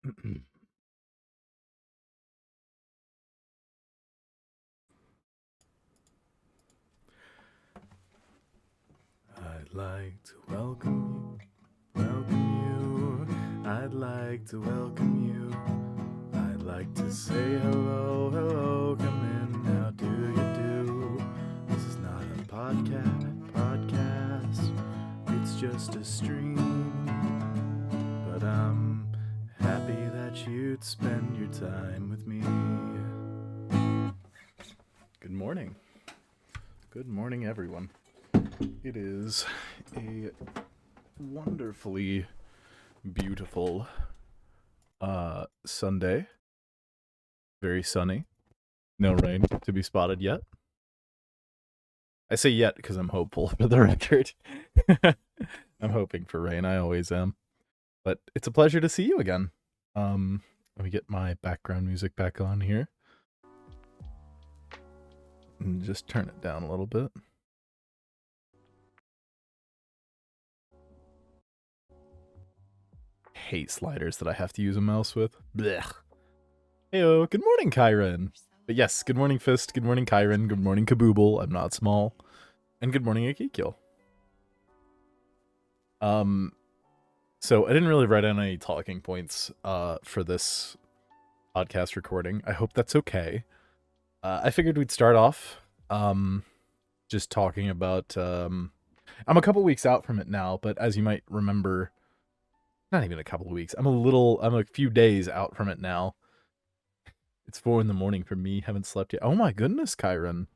I'd like to welcome you. I'd like to welcome you. I'd like to say hello, hello, come in, how do you do? This is not a podcast, it's just a stream. But I'm happy that you'd spend your time with me. Good morning. Good morning, everyone. It is a wonderfully beautiful Sunday. Very sunny. No rain to be spotted yet. I say yet because I'm hopeful, for the record. I'm hoping for rain. I always am. But it's a pleasure to see you again. Let me get my background music back on here. And just turn it down a little bit. Hate sliders that I have to use a mouse with. Blech. Heyo, good morning, Kyron. But yes, good morning, Fist. Good morning, Kyron. Good morning, Kabooble. I'm not small. And good morning, Akikil. So I didn't really write down any talking points for this podcast recording. I hope that's okay. I figured we'd start off just talking about I'm a couple weeks out from it now, but as you might remember, not even a couple of weeks. I'm a few days out from it now. It's 4 a.m. for me. Haven't slept yet. Oh my goodness, Kyron.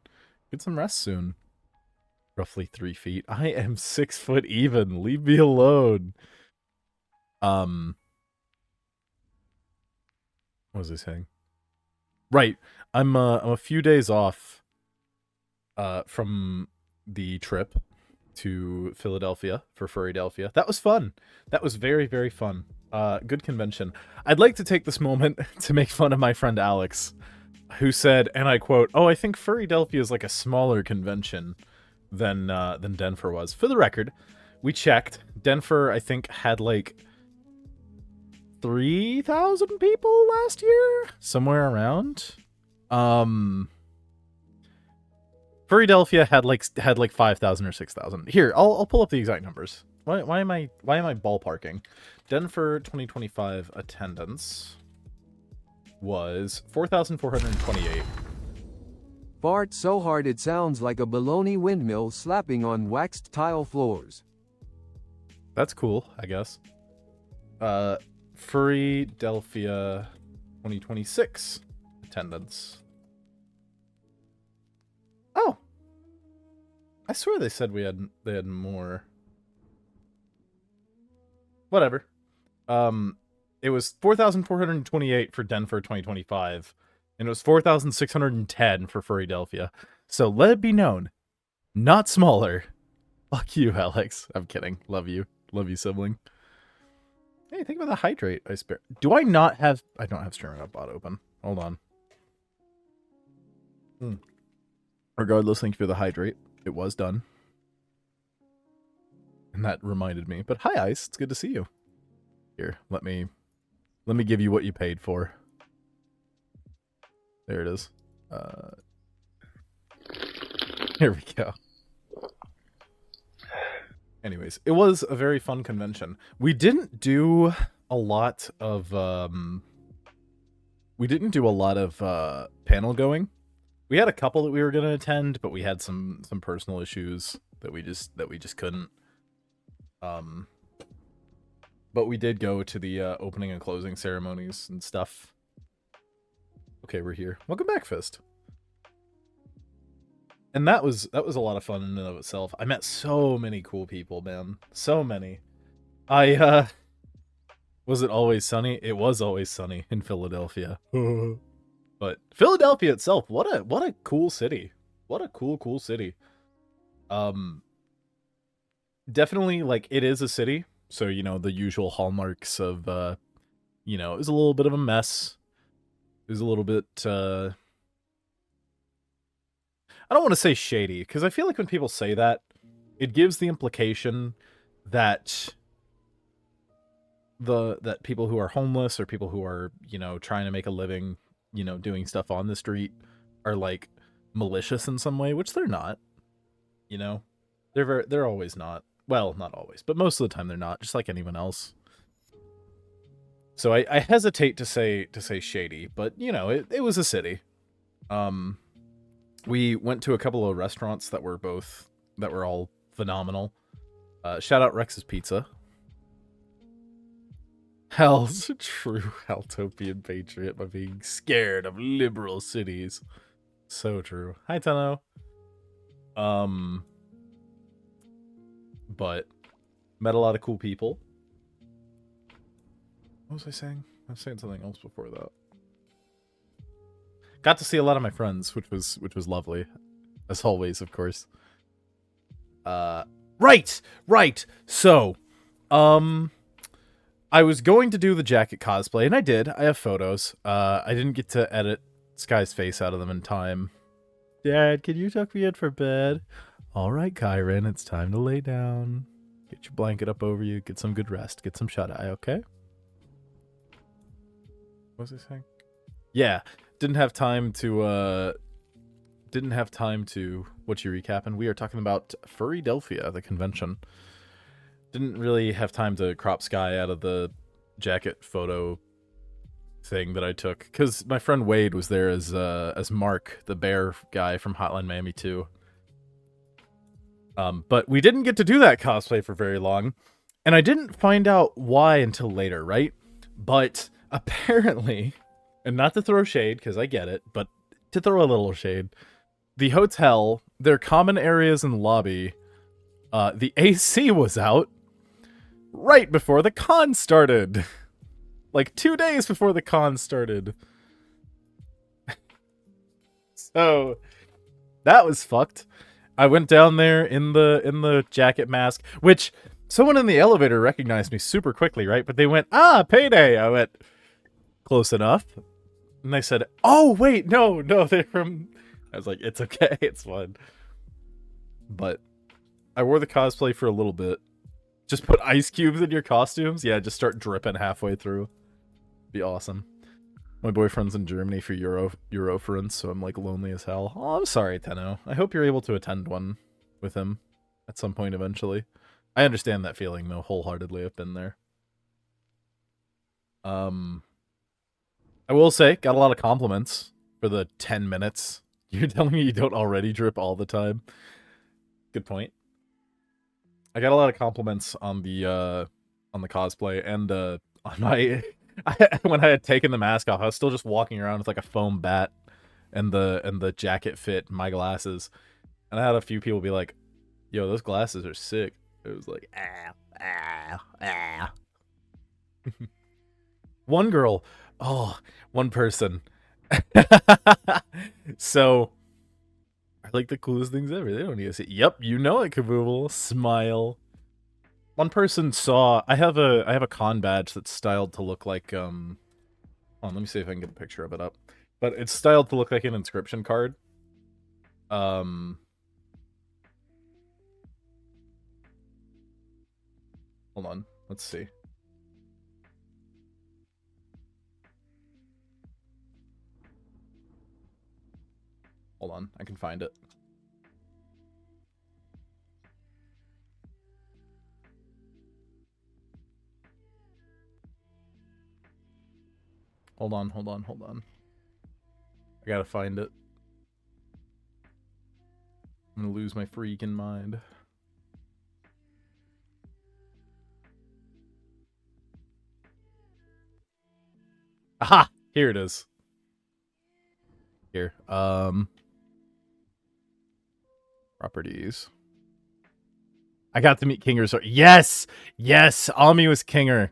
Get some rest soon. Roughly 3 feet. I am 6 foot even. Leave me alone. What was I saying? Right. I'm a few days off from the trip to Philadelphia for Furrydelphia. That was fun. That was very, very fun. Good convention. I'd like to take this moment to make fun of my friend Alex, who said, and I quote, "Oh, I think Furrydelphia is like a smaller convention than Denver was." For the record, we checked. Denver, I think, had like 3,000 people last year, somewhere around. Furrydelphia had like 5,000 or 6,000. Here, I'll pull up the exact numbers. Why am I ballparking? Denver 2025 attendance was 4,428. Fart so hard it sounds like a baloney windmill slapping on waxed tile floors. That's cool, I guess. Furrydelphia 2026 attendance. Oh, I swear they said they had more. Whatever. It was 4,428 for Denver 2025, and it was 4,610 for Furrydelphia. So let it be known, not smaller. Fuck you, Alex. I'm kidding. Love you, sibling. Hey, think about the hydrate I spare. I don't have Streaming Up Bot open. Hold on. Regardless, thank you for the hydrate. It was done. And that reminded me. But hi, Ice. It's good to see you. Here, let me give you what you paid for. There it is. Here we go. Anyways, it was a very fun convention. We didn't do a lot of panel going. We had a couple that we were going to attend, but we had some personal issues that we just couldn't. But we did go to the opening and closing ceremonies and stuff. Okay, we're here. Welcome back, Fist. And that was a lot of fun in and of itself. I met so many cool people, man. So many. Was it always sunny? It was always sunny in Philadelphia. But Philadelphia itself, what a cool city. What a cool city. Definitely, like, it is a city. So, you know, the usual hallmarks of, you know, it was a little bit of a mess. It was a little bit, I don't want to say shady, because I feel like when people say that, it gives the implication that that people who are homeless or people who are, you know, trying to make a living, you know, doing stuff on the street are like malicious in some way, which they're not, you know. They're always not. Well, not always, but most of the time they're not, just like anyone else. So I hesitate to say shady, but you know, it was a city. Um we went to a couple of restaurants that were all phenomenal. Shout out Rex's Pizza. Hell's a true Haltopian patriot by being scared of liberal cities. So true. Hi, Tenno. But met a lot of cool people. What was I saying? I was saying something else before that. Got to see a lot of my friends, which was lovely, as always, of course. Right. So, I was going to do the jacket cosplay, and I did. I have photos. I didn't get to edit Sky's face out of them in time. Dad, can you tuck me in for bed? All right, Kyron, it's time to lay down. Get your blanket up over you. Get some good rest. Get some shut-eye, okay? What was I saying? Yeah, didn't have time to, what you recapping? We are talking about Furrydelphia, the convention. Didn't really have time to crop Sky out of the jacket photo thing that I took, because my friend Wade was there as Mark, the bear guy from Hotline Miami 2. But we didn't get to do that cosplay for very long, and I didn't find out why until later, right? But apparently, and not to throw shade, because I get it, but to throw a little shade, the hotel, their common areas in the lobby, the AC was out right before the con started. Like 2 days before the con started. So that was fucked. I went down there in the jacket mask, which someone in the elevator recognized me super quickly, right? But they went, payday. I went, close enough. And they said, oh, wait, no, they're from... I was like, it's okay, it's fine. But I wore the cosplay for a little bit. Just put ice cubes in your costumes? Yeah, just start dripping halfway through. Be awesome. My boyfriend's in Germany for Euroference, so I'm like lonely as hell. Oh, I'm sorry, Tenno. I hope you're able to attend one with him at some point eventually. I understand that feeling though, wholeheartedly. I've been there. I will say, got a lot of compliments for the 10 minutes. You're telling me you don't already drip all the time? Good point. I got a lot of compliments on the cosplay and on my when I had taken the mask off. I was still just walking around with like a foam bat and the jacket fit my glasses, and I had a few people be like, "Yo, those glasses are sick." It was like, One girl, one person. So, I like the coolest things ever. They don't need to say, "Yep, you know it, Kaboobel." Smile. One person saw. I have a con badge that's styled to look like Hold on, let me see if I can get a picture of it up. But it's styled to look like an inscription card. Hold on, let's see. Hold on, I can find it. Hold on. I gotta find it. I'm gonna lose my freaking mind. Aha! Here it is. Here. Properties. I got to meet Kinger. Yes! Ami was Kinger.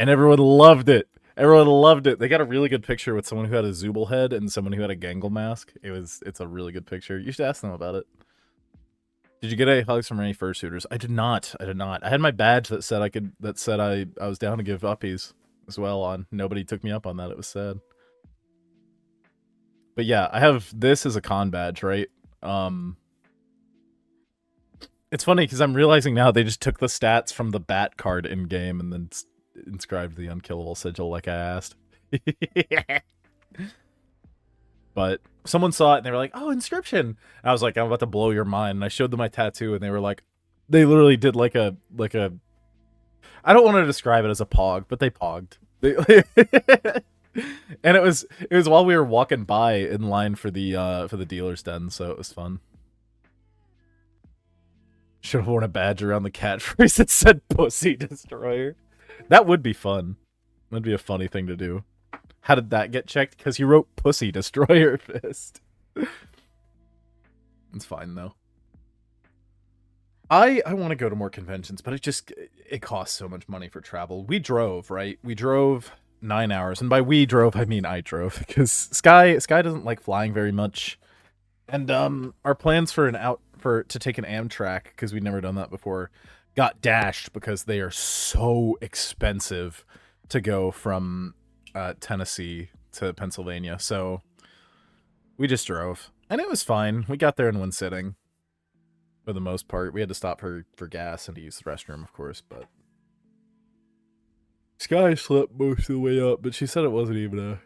And everyone loved it. They got a really good picture with someone who had a Zooble head and someone who had a Gangle mask. It's a really good picture. You should ask them about it. Did you get any hugs from any fursuiters? I did not. I had my badge that said I was down to give uppies as well on. Nobody took me up on that. It was sad. But yeah, I have this as a con badge, right? It's funny because I'm realizing now they just took the stats from the bat card in game and then inscribed the unkillable sigil like I asked. But someone saw it and they were like, "Oh, inscription!" And I was like, "I'm about to blow your mind." And I showed them my tattoo, and they were like, they literally did like a. I don't want to describe it as a pog, but they pogged. And it was while we were walking by in line for the dealer's den, so it was fun. Should have worn a badge around the catchphrase that said "Pussy Destroyer." That would be fun. That'd be a funny thing to do. How did that get checked? Because you wrote "Pussy Destroyer Fist." It's fine though. I want to go to more conventions, but it costs so much money for travel. We drove, right? We drove 9 hours, and by we drove I mean I drove because Sky doesn't like flying very much, and our plans for to take an Amtrak, because we'd never done that before, got dashed because they are so expensive to go from Tennessee to Pennsylvania. So we just drove, and it was fine. We got there in one sitting. For the most part, we had to stop for gas and to use the restroom, of course, but Sky slept most of the way up, but she said it wasn't even a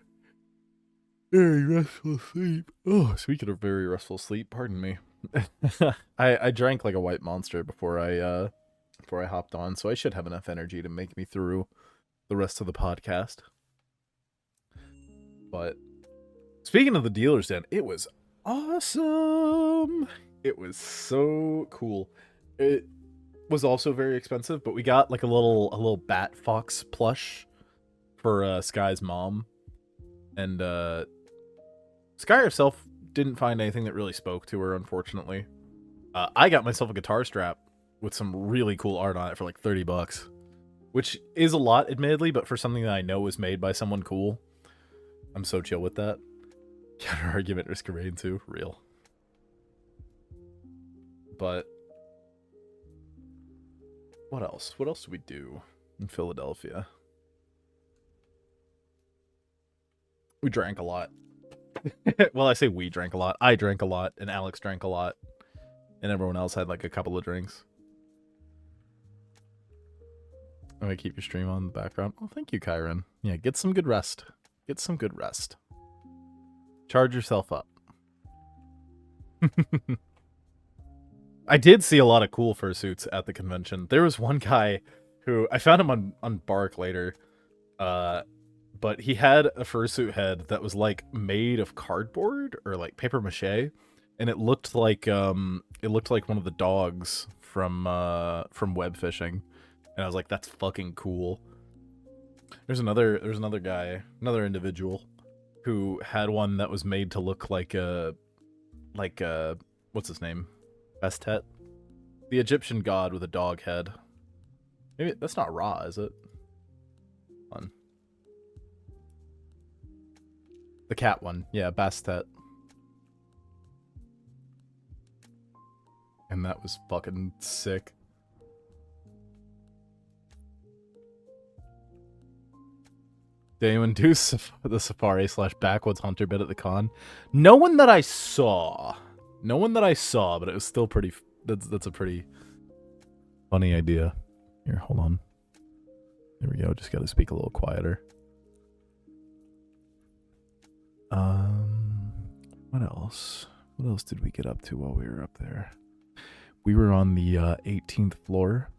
very restful sleep. Oh, speaking of very restful sleep, pardon me. I drank like a white monster before I hopped on, so I should have enough energy to make me through the rest of the podcast. But speaking of the dealer's den, it was awesome. It was so cool. It was also very expensive, but we got like a little bat fox plush for Sky's mom, and Sky herself didn't find anything that really spoke to her, unfortunately. I got myself a guitar strap with some really cool art on it for like $30, which is a lot, admittedly, but for something that I know was made by someone cool, I'm so chill with that. Counter argument, Risk of Rain 2, real. But what else? What else did we do in Philadelphia? We drank a lot. Well, I say we drank a lot. I drank a lot, and Alex drank a lot, and everyone else had like a couple of drinks. I'm gonna keep your stream on in the background. Oh, thank you, Kyron. Yeah, get some good rest. Get some good rest. Charge yourself up. I did see a lot of cool fursuits at the convention. There was one guy who I found him on Bark later, but he had a fursuit head that was like made of cardboard or like paper mache, and it looked like one of the dogs from web fishing, and I was like, that's fucking cool. There's another guy, another individual, who had one that was made to look like what's his name? Bastet? The Egyptian god with a dog head. Maybe that's not Ra, is it? One. The cat one. Yeah, Bastet. And that was fucking sick. Did anyone do the safari / backwoods hunter bit at the con? No one that I saw. No one that I saw, but it was still pretty... That's a pretty funny idea. Here, hold on. There we go. Just got to speak a little quieter. What else? What else did we get up to while we were up there? We were on the 18th floor.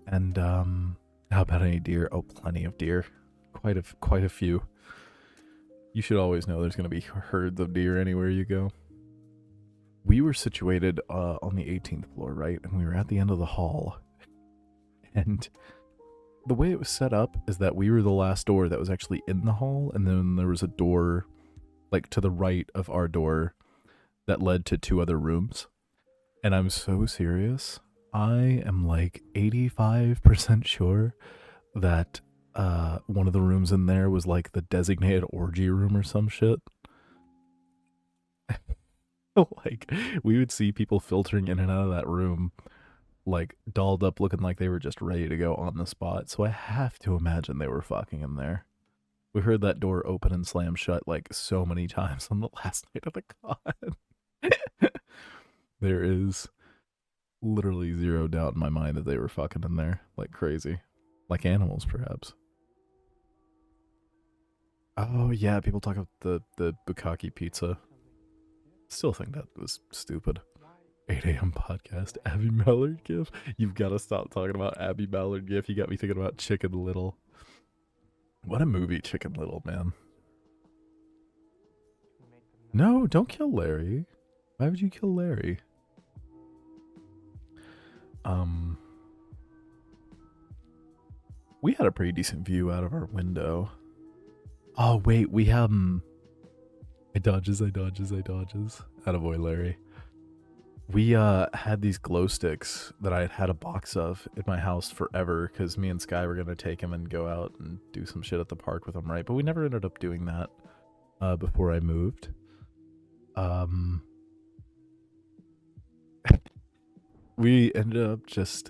And how about any deer? Oh, plenty of deer. Quite a few. You should always know there's going to be herds of deer anywhere you go. We were situated on the 18th floor, right? And we were at the end of the hall. And the way it was set up is that we were the last door that was actually in the hall, and then there was a door like to the right of our door that led to 2 other rooms. And I'm so serious. I am like 85% sure that one of the rooms in there was like the designated orgy room or some shit. Like, we would see people filtering in and out of that room, like, dolled up looking like they were just ready to go on the spot. So I have to imagine they were fucking in there. We heard that door open and slam shut, like, so many times on the last night of the con. There is literally zero doubt in my mind that they were fucking in there, like crazy. Like animals, perhaps. Oh yeah, people talk about the bukkake pizza. Still think that was stupid. 8 a.m. podcast. Abby Mallard gif. You've got to stop talking about Abby Mallard gif. You got me thinking about Chicken Little. What a movie, Chicken Little, man. No, don't kill Larry. Why would you kill Larry? We had a pretty decent view out of our window. Oh wait, we I dodges. Attaboy, Larry. We had these glow sticks that I had had a box of in my house forever because me and Sky were gonna take him and go out and do some shit at the park with him, right? But we never ended up doing that before I moved. We ended up just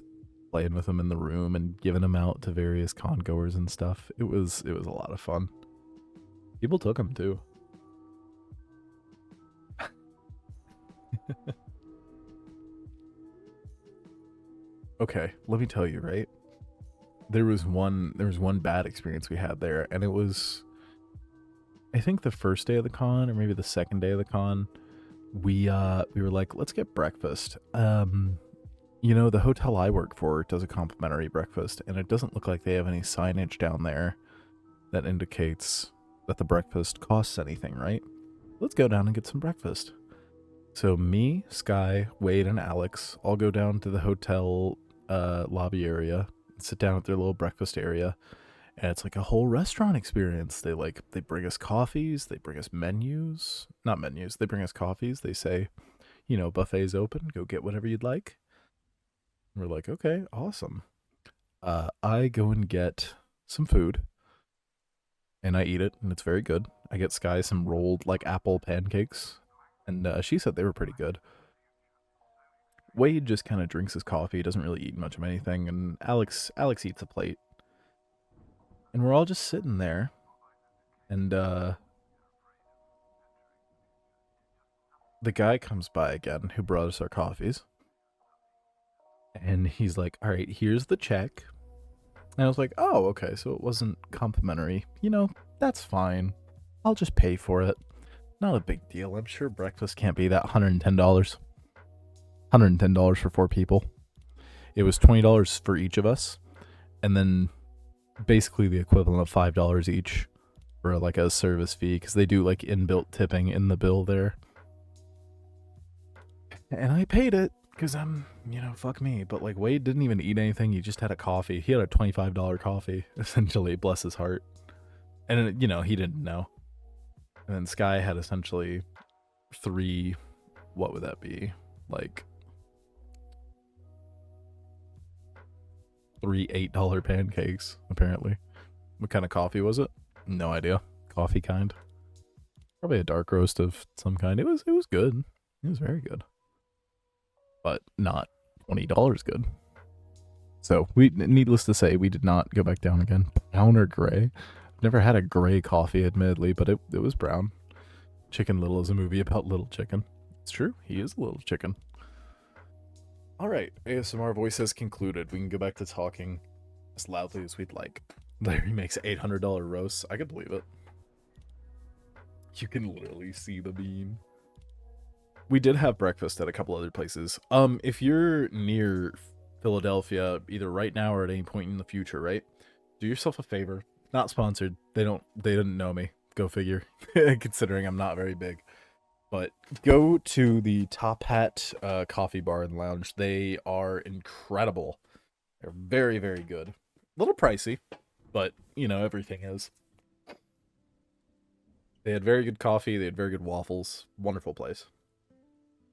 playing with them in the room and giving them out to various con goers and stuff. It was a lot of fun. People took them too. Okay, let me tell you, right? There was one bad experience we had there, and it was, I think, the first day of the con or maybe the second day of the con. We were like, let's get breakfast. You know, the hotel I work for does a complimentary breakfast, and it doesn't look like they have any signage down there that indicates that the breakfast costs anything, right? Let's go down and get some breakfast. So me, Sky, Wade, and Alex all go down to the hotel lobby area and sit down at their little breakfast area. And it's like a whole restaurant experience. They bring us coffees, they bring us menus. Not menus, they bring us coffees. They say, you know, buffet's open, go get whatever you'd like. And we're like, okay, awesome. I go and get some food and I eat it, and it's very good. I get Sky some rolled like apple pancakes, and she said they were pretty good. Wade just kind of drinks his coffee, doesn't really eat much of anything, and Alex eats a plate. And we're all just sitting there, and the guy comes by again who brought us our coffees. And he's like, "All right, here's the check." And I was like, "Oh, okay, so it wasn't complimentary. You know, that's fine. I'll just pay for it. Not a big deal. I'm sure breakfast can't be that $110. $110 for 4 people. It was $20 for each of us, and then basically the equivalent of $5 each for like a service fee, because they do like inbuilt tipping in the bill there. And I paid it because I'm, you know, fuck me. But like Wade didn't even eat anything. He just had a coffee. He had a $25 coffee, essentially, bless his heart. And, you know, he didn't know. And then Sky had essentially 3, what would that be? Like 3 $8 pancakes, apparently. What kind of coffee was it? No idea. Coffee kind. Probably a dark roast of some kind. It was good. It was very good. But not $20 good. So needless to say, we did not go back down again. Brown or gray? I've never had a gray coffee, admittedly, but it was brown. Chicken Little is a movie about little chicken. It's true. He is a little chicken. All right, ASMR voice has concluded. We can go back to talking as loudly as we'd like. Larry makes $800 roasts. I could believe it. You can literally see the beam. We did have breakfast at a couple other places. If you're near Philadelphia, either right now or at any point in the future, right? Do yourself a favor. Not sponsored. They didn't know me. Go figure. Considering I'm not very big. But go to the Top Hat coffee bar and lounge. They are incredible. They're very, very good. A little pricey, but, you know, everything is. They had very good coffee. They had very good waffles. Wonderful place.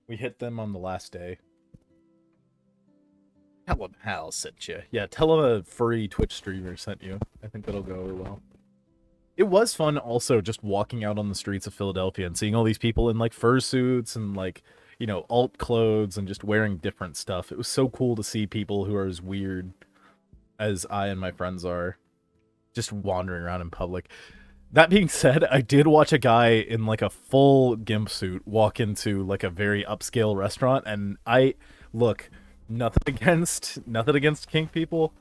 We hit them on the last day. Tell them Hal sent you. Yeah, tell them a furry Twitch streamer sent you. I think that'll go over well. It was fun also just walking out on the streets of Philadelphia and seeing all these people in like fursuits and like, you know, alt clothes and just wearing different stuff. It was so cool to see people who are as weird as I and my friends are just wandering around in public. That being said, I did watch a guy in like a full gimp suit walk into like a very upscale restaurant, and I look, nothing against kink people,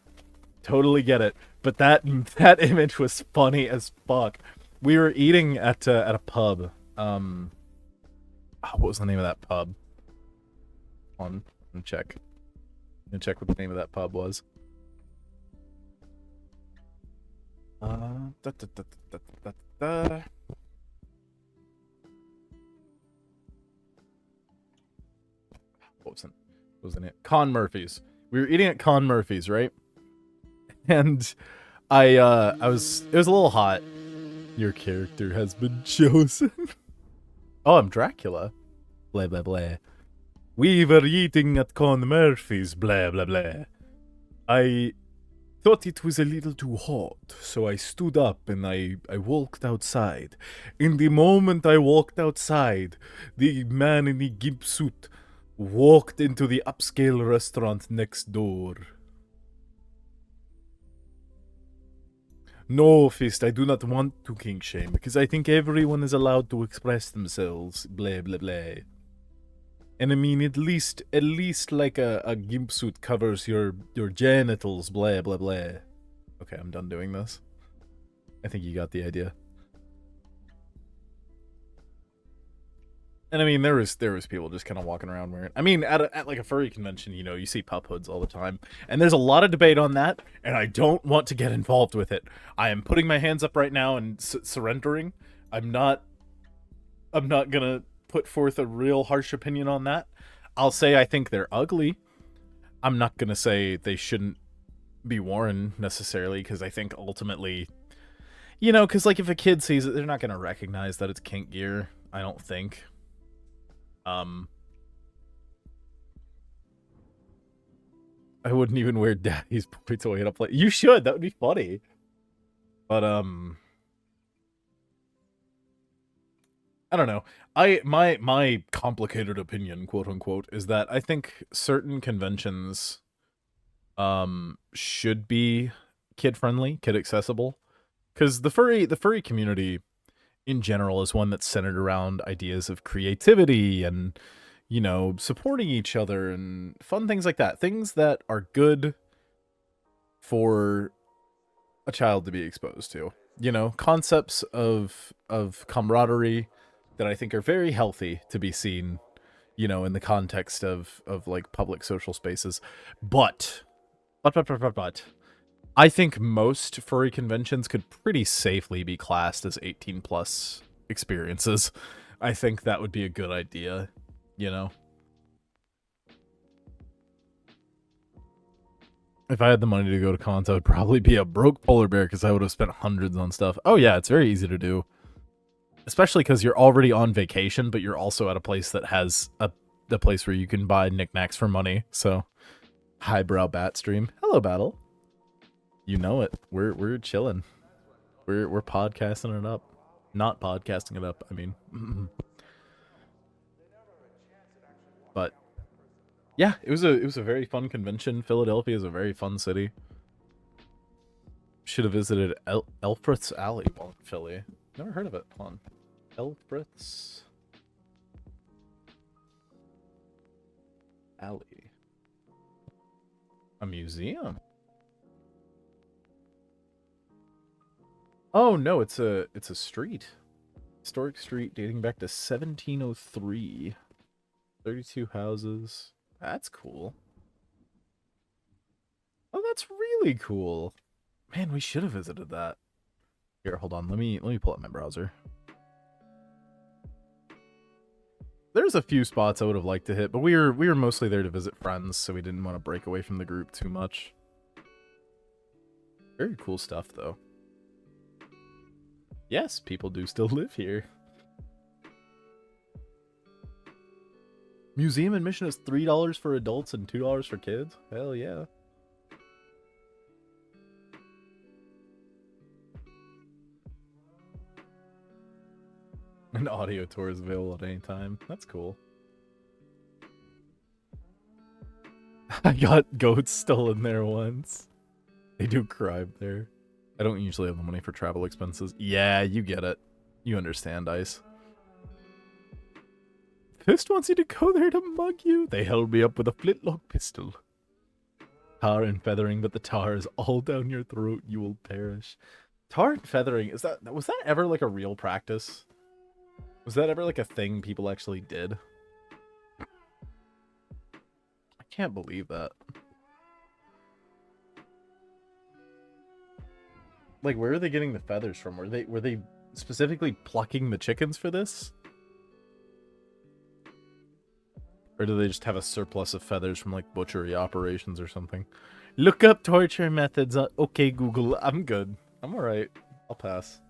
Totally get it. But that image was funny as fuck. We were eating at a pub. What was the name of that pub? Hold on, let me check. Let me check what the name of that pub was. Da, da, da, da, da, da. What wasn't it? Con Murphy's. We were eating at Con Murphy's, right? And it was a little hot. Your character has been chosen. Oh, I'm Dracula. Blah blah blah. We were eating at Con Murphy's. Blah blah blah. I thought it was a little too hot, so I stood up and I walked outside. In the moment I walked outside, the man in the gimp suit walked into the upscale restaurant next door. No, Fist, I do not want to kink shame, because I think everyone is allowed to express themselves, blah blah blah. And I mean, at least like a gimp suit covers your genitals, blah blah blah. Okay, I'm done doing this. I think you got the idea. And I mean, there was people just kind of walking around wearing. I mean, at like a furry convention, you know, you see pup hoods all the time, and there's a lot of debate on that. And I don't want to get involved with it. I am putting my hands up right now and surrendering. I'm not gonna put forth a real harsh opinion on that. I'll say I think they're ugly. I'm not gonna say they shouldn't be worn necessarily, because I think ultimately, you know, because like if a kid sees it, they're not gonna recognize that it's kink gear. I don't think. I wouldn't even wear Daddy's boy toy in a play. You should. That would be funny. But I don't know. My complicated opinion, quote unquote, is that I think certain conventions should be kid friendly, kid accessible, because the furry community in general is one that's centered around ideas of creativity and, you know, supporting each other and fun things like that. Things that are good for a child to be exposed to. You know, concepts of camaraderie that I think are very healthy to be seen, you know, in the context of like public social spaces. But I think most furry conventions could pretty safely be classed as 18 plus experiences. I think that would be a good idea, you know? If I had the money to go to cons, I would probably be a broke polar bear because I would have spent hundreds on stuff. Oh yeah, it's very easy to do. Especially because you're already on vacation, but you're also at a place that has the place where you can buy knickknacks for money. So, highbrow bat stream. Hello, Battle. You know it. We're chilling. We're podcasting it up. Not podcasting it up. I mean, but yeah, it was a very fun convention. Philadelphia is a very fun city. Should have visited Elfreth's Alley while in Philly. Never heard of it. Hold on. Elfreth's Alley. A museum. Oh no, it's a street. Historic street dating back to 1703. 32 houses. That's cool. Oh, that's really cool. Man, we should have visited that. Here, hold on. Let me pull up my browser. There's a few spots I would have liked to hit, but we were mostly there to visit friends, so we didn't want to break away from the group too much. Very cool stuff, though. Yes, people do still live here. Museum admission is $3 for adults and $2 for kids? Hell yeah. An audio tour is available at any time. That's cool. I got goats stolen there once. They do crime there. I don't usually have the money for travel expenses. Yeah, you get it. You understand, Ice. Fist wants you to go there to mug you. They held me up with a flintlock pistol. Tar and feathering, but the tar is all down your throat. You will perish. Tar and feathering, was that ever like a real practice? Was that ever like a thing people actually did? I can't believe that. Like, where are they getting the feathers from? Were they specifically plucking the chickens for this? Or do they just have a surplus of feathers from like butchery operations or something? Look up torture methods. Okay, Google. I'm good. I'm alright. I'll pass.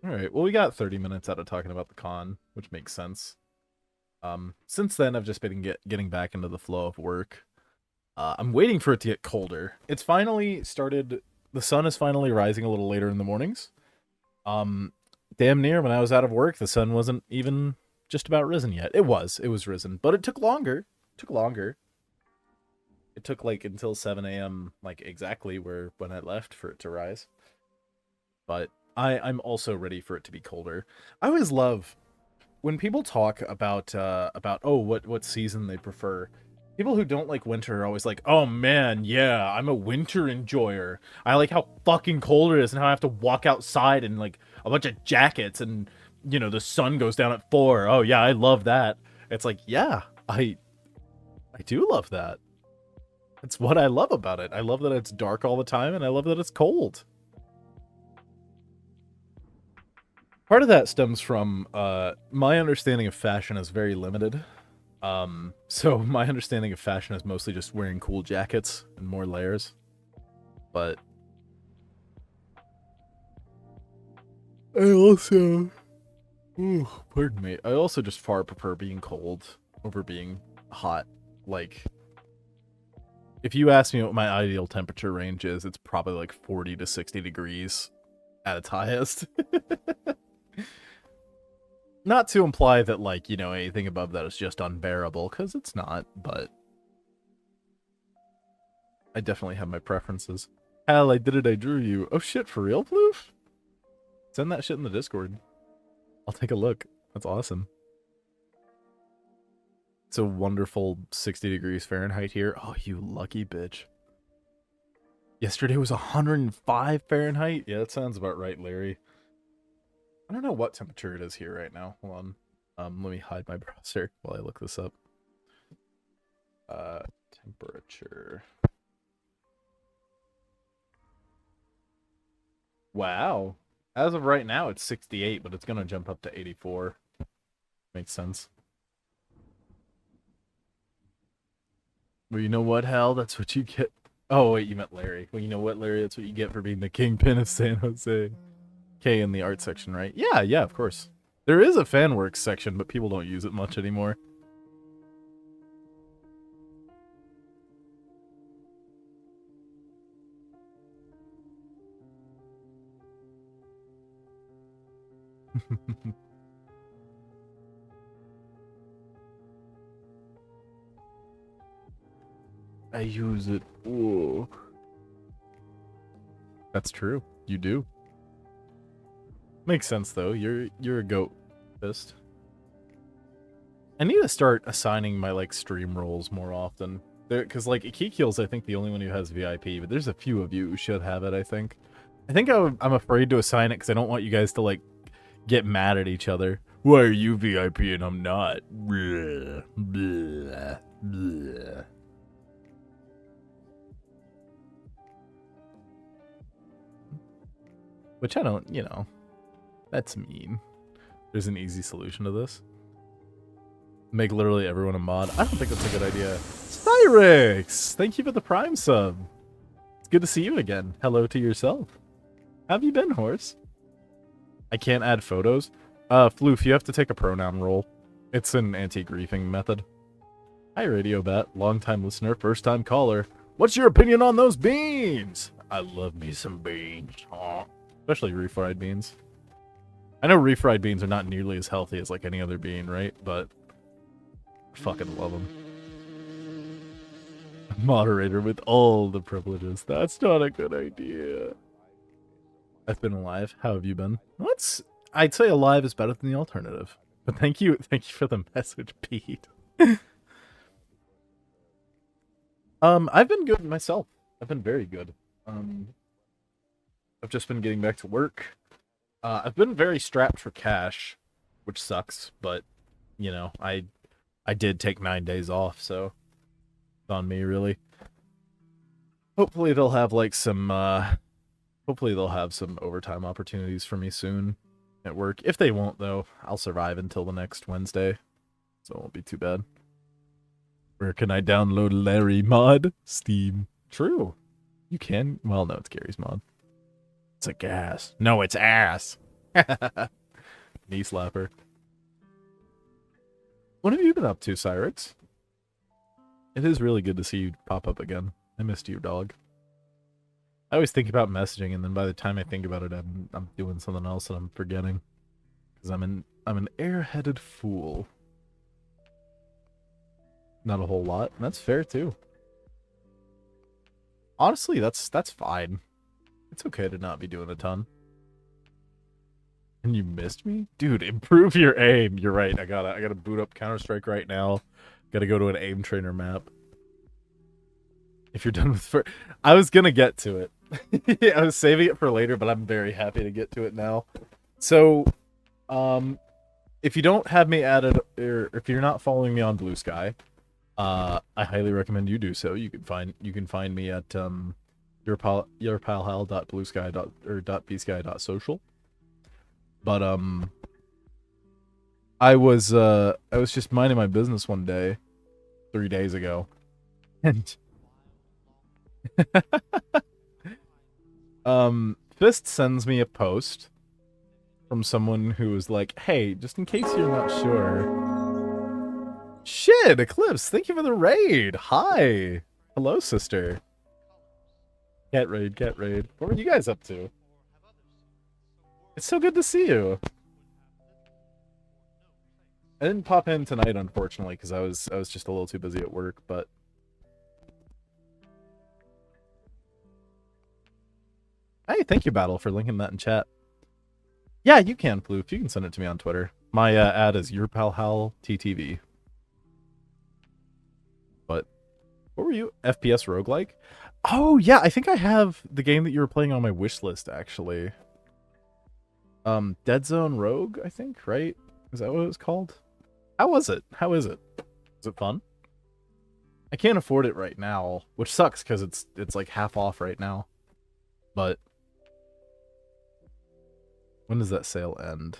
Alright, well, we got 30 minutes out of talking about the con, which makes sense. Since then, I've just been getting back into the flow of work. I'm waiting for it to get colder. It's finally started. The sun is finally rising a little later in the mornings. Damn near when I was out of work, the sun wasn't even just about risen yet. It was risen, but it took longer. It took like until 7 a.m. like exactly when I left for it to rise. But I'm also ready for it to be colder. I always love when people talk about oh what season they prefer. People who don't like winter are always like, oh man, yeah, I'm a winter enjoyer. I like how fucking cold it is and how I have to walk outside in like a bunch of jackets and you know the sun goes down at 4. Oh yeah, I love that. It's like, yeah, I do love that. It's what I love about it. I love that it's dark all the time and I love that it's cold. Part of that stems from my understanding of fashion is very limited. So my understanding of fashion is mostly just wearing cool jackets and more layers. But I also, pardon me, I also just far prefer being cold over being hot. Like, if you ask me what my ideal temperature range is, it's probably like 40 to 60 degrees at its highest. Not to imply that, like, you know, anything above that is just unbearable, because it's not, but I definitely have my preferences. Hell, I did it, I drew you. Oh shit, for real, Floof? Send that shit in the Discord. I'll take a look. That's awesome. It's a wonderful 60 degrees Fahrenheit here. Oh, you lucky bitch. Yesterday was 105 Fahrenheit? Yeah, that sounds about right, Larry. I don't know what temperature it is here right now. Hold on. Let me hide my browser while I look this up. Temperature. Wow. As of right now, it's 68, but it's going to jump up to 84. Makes sense. Well, you know what, Hal? That's what you get. Oh, wait, you meant Larry. Well, you know what, Larry? That's what you get for being the kingpin of San Jose. K in the art section, right? Yeah, of course. There is a fanworks section, but people don't use it much anymore. I use it. Ooh. That's true. You do. Makes sense though. You're a goat fist. I need to start assigning my like stream roles more often. Because like Ikikil's I think the only one who has VIP, but there's a few of you who should have it, I think. I'm afraid to assign it because I don't want you guys to like get mad at each other. Why are you VIP and I'm not? Blah, blah, blah. Which I don't, you know, that's mean. There's an easy solution to this. Make literally everyone a mod. I don't think that's a good idea. Cyrix! Thank you for the Prime sub. It's good to see you again. Hello to yourself. How have you been, horse? I can't add photos. Floof, you have to take a pronoun role. It's an anti-griefing method. Hi, Radio Bat. Long-time listener, first-time caller. What's your opinion on those beans? I love me some beans. Aww. Especially refried beans. I know refried beans are not nearly as healthy as like any other bean, right? But I fucking love them. Moderator with all the privileges. That's not a good idea. I've been alive. How have you been? I'd say alive is better than the alternative. But thank you for the message, Pete. I've been good myself. I've been very good. Um, I've just been getting back to work. I've been very strapped for cash, which sucks, but you know, I did take 9 days off, so it's on me really. Hopefully they'll have like some hopefully they'll have some overtime opportunities for me soon at work. If they won't though, I'll survive until the next Wednesday. So it won't be too bad. Where can I download Larry mod? Steam. True. You can. Well, no, it's Gary's mod. It's a gas. No, it's ass. Knee slapper. What have you been up to, Cyrix? It is really good to see you pop up again. I missed you, dog. I always think about messaging, and then by the time I think about it, I'm doing something else and I'm forgetting. Because I'm an airheaded fool. Not a whole lot. That's fair too. Honestly, that's fine. It's okay to not be doing a ton. And you missed me? Dude, improve your aim. You're right. I gotta boot up Counter-Strike right now. Gotta go to an aim trainer map. If you're done with I was gonna get to it. I was saving it for later, but I'm very happy to get to it now. So, if you don't have me added, or if you're not following me on Blue Sky, I highly recommend you do so. You can find me at yourpalhal.bluesky.bsky.social. But I was just minding my business one day, 3 days ago, and Fist sends me a post from someone who was like, "Hey, just in case you're not sure." Shit, Eclipse, thank you for the raid. Hi. Hello, sister. Cat raid, cat raid. What were you guys up to? It's so good to see you. I didn't pop in tonight, unfortunately, because I was just a little too busy at work, but hey, thank you, Battle, for linking that in chat. Yeah, you can, Floof. You can send it to me on Twitter. My ad is yourpalhalttv. But what were you? FPS roguelike? Oh, yeah, I think I have the game that you were playing on my wish list, actually. Dead Zone Rogue, I think, right? Is that what it was called? How was it? How is it? Is it fun? I can't afford it right now, which sucks because it's like half off right now. But when does that sale end?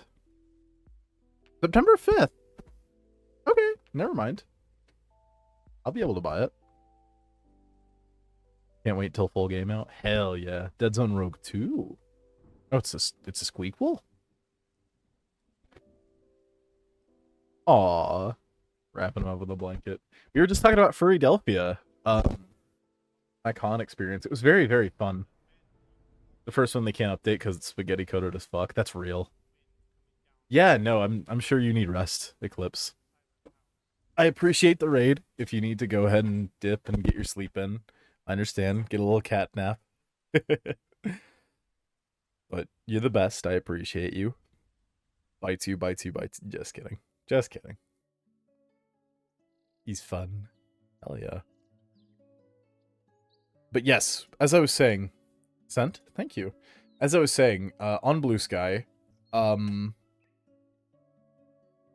September 5th. Okay, never mind. I'll be able to buy it. Can't wait till full game out. Hell yeah. Dead Zone Rogue 2. Oh, it's a squeakquel? Aw. Wrapping him up with a blanket. We were just talking about Furrydelphia. My con experience. It was very, very fun. The first one they can't update because it's spaghetti coated as fuck. That's real. Yeah, no, I'm sure you need rest, Eclipse. I appreciate the raid. If you need to go ahead and dip and get your sleep in, I understand. Get a little cat nap. But you're the best. I appreciate you. Bites you, bites you, bites. Just kidding. Just kidding. He's fun. Hell yeah. But yes, as I was saying, Sent, thank you. As I was saying, on Blue Sky,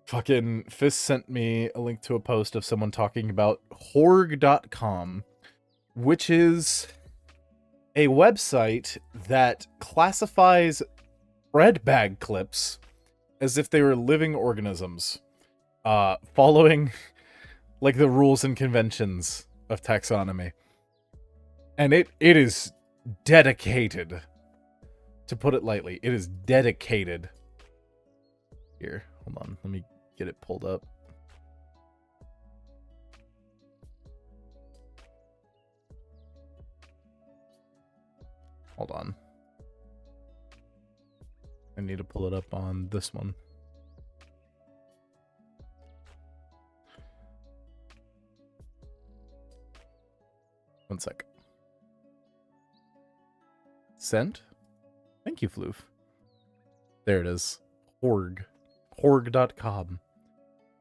fucking Fist sent me a link to a post of someone talking about Horg.com, which is a website that classifies bread bag clips as if they were living organisms, following like the rules and conventions of taxonomy. And it is dedicated, to put it lightly. It is dedicated. Here, hold on, let me get it pulled up. Hold on. I need to pull it up on this one. One sec. Sent? Thank you, Floof. There it is. Horg. Horg.com.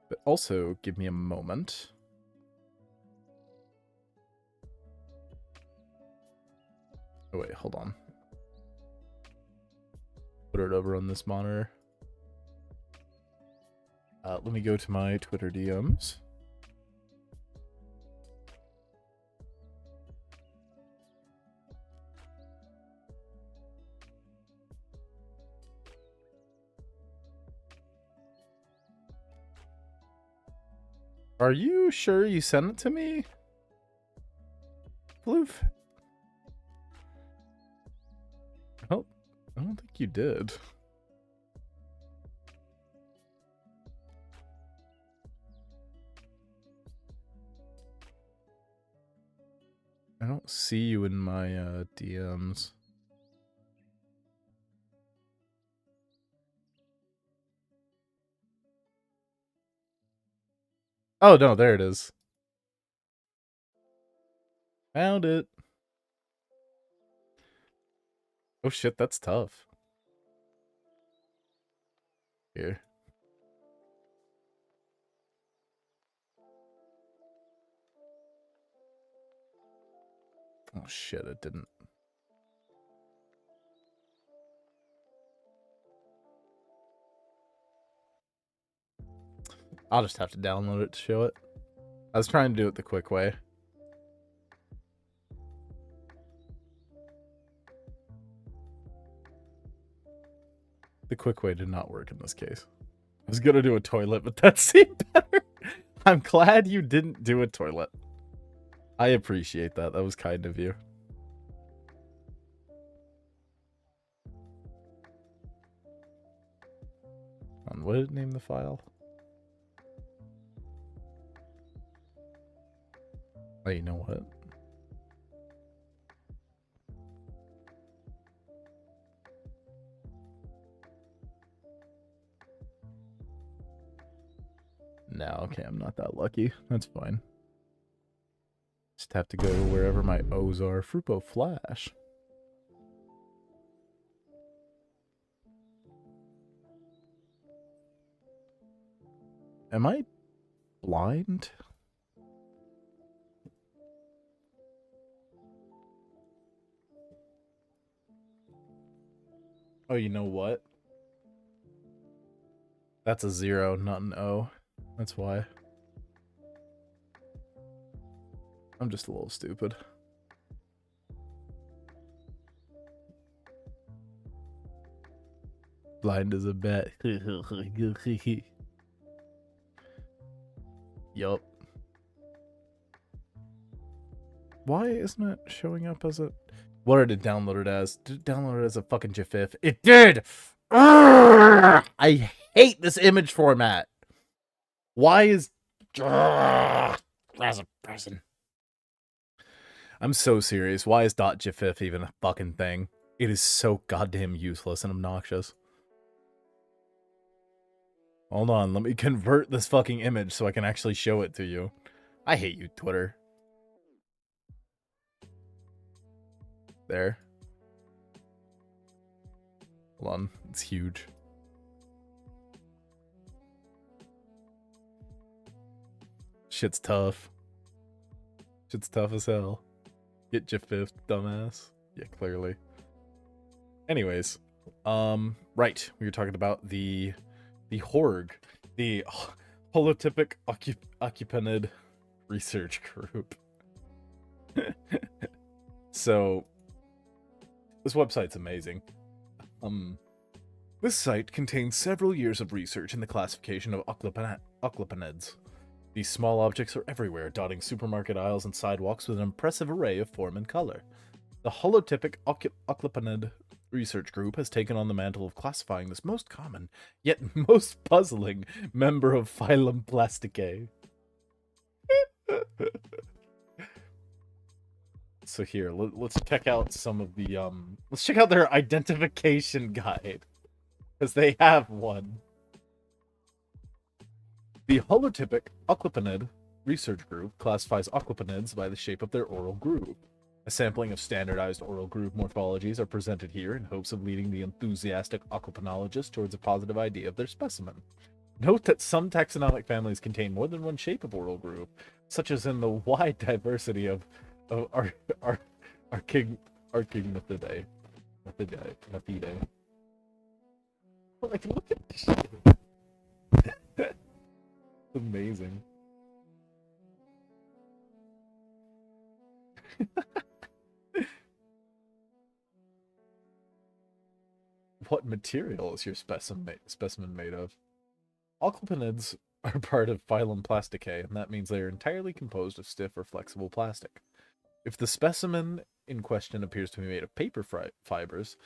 But also, give me a moment. Oh wait, hold on. Put it over on this monitor. Let me go to my Twitter DMs. Are you sure you sent it to me? Floof? Oh, I don't think you did. I don't see you in my DMs. Oh no, there it is. Found it. Oh shit, that's tough. Here. Oh shit, it didn't. I'll just have to download it to show it. I was trying to do it the quick way. The quick way did not work in this case. I was gonna do a toilet, but that seemed better. I'm glad you didn't do a toilet. I appreciate that. That was kind of you. What did it name the file? Oh, you know what? No, okay, I'm not that lucky. That's fine. Just have to go wherever my O's are. Frupo Flash. Am I blind? Oh, you know what? That's a 0, not an O. That's why. I'm just a little stupid. Blind as a bat. Yup. Why isn't it showing up as a... What did it download it as? Did it download it as a fucking GIF? It did! Urgh! I hate this image format. Why is... Urgh! As a person. I'm so serious. Why is .gif even a fucking thing? It is so goddamn useless and obnoxious. Hold on, let me convert this fucking image so I can actually show it to you. I hate you, Twitter. There. Hold on, it's huge. Shit's tough. Shit's tough as hell. Get GIF, dumbass. Yeah, clearly. Anyways, right, we were talking about the HORG, the Holotypic Occupanid Research Group. So, this website's amazing. This site contains several years of research in the classification of oclopanids. These small objects are everywhere, dotting supermarket aisles and sidewalks with an impressive array of form and color. The Holotypic Oclopanid Research Group has taken on the mantle of classifying this most common, yet most puzzling, member of phylum Plasticae. So here, let's check out some of the, let's check out their identification guide, because they have one. The Holotypic Oclopanid Research Group classifies oclopanids by the shape of their oral groove. A sampling of standardized oral groove morphologies are presented here in hopes of leading the enthusiastic oclopanologist towards a positive idea of their specimen. Note that some taxonomic families contain more than one shape of oral groove, such as in the wide diversity of Arcing Methidae. Methidae. Like, look at this shit. It's amazing. What material is your specimen made of? Oclopinids are part of phylum Plasticae, and that means they are entirely composed of stiff or flexible plastic. If the specimen in question appears to be made of paper fibers,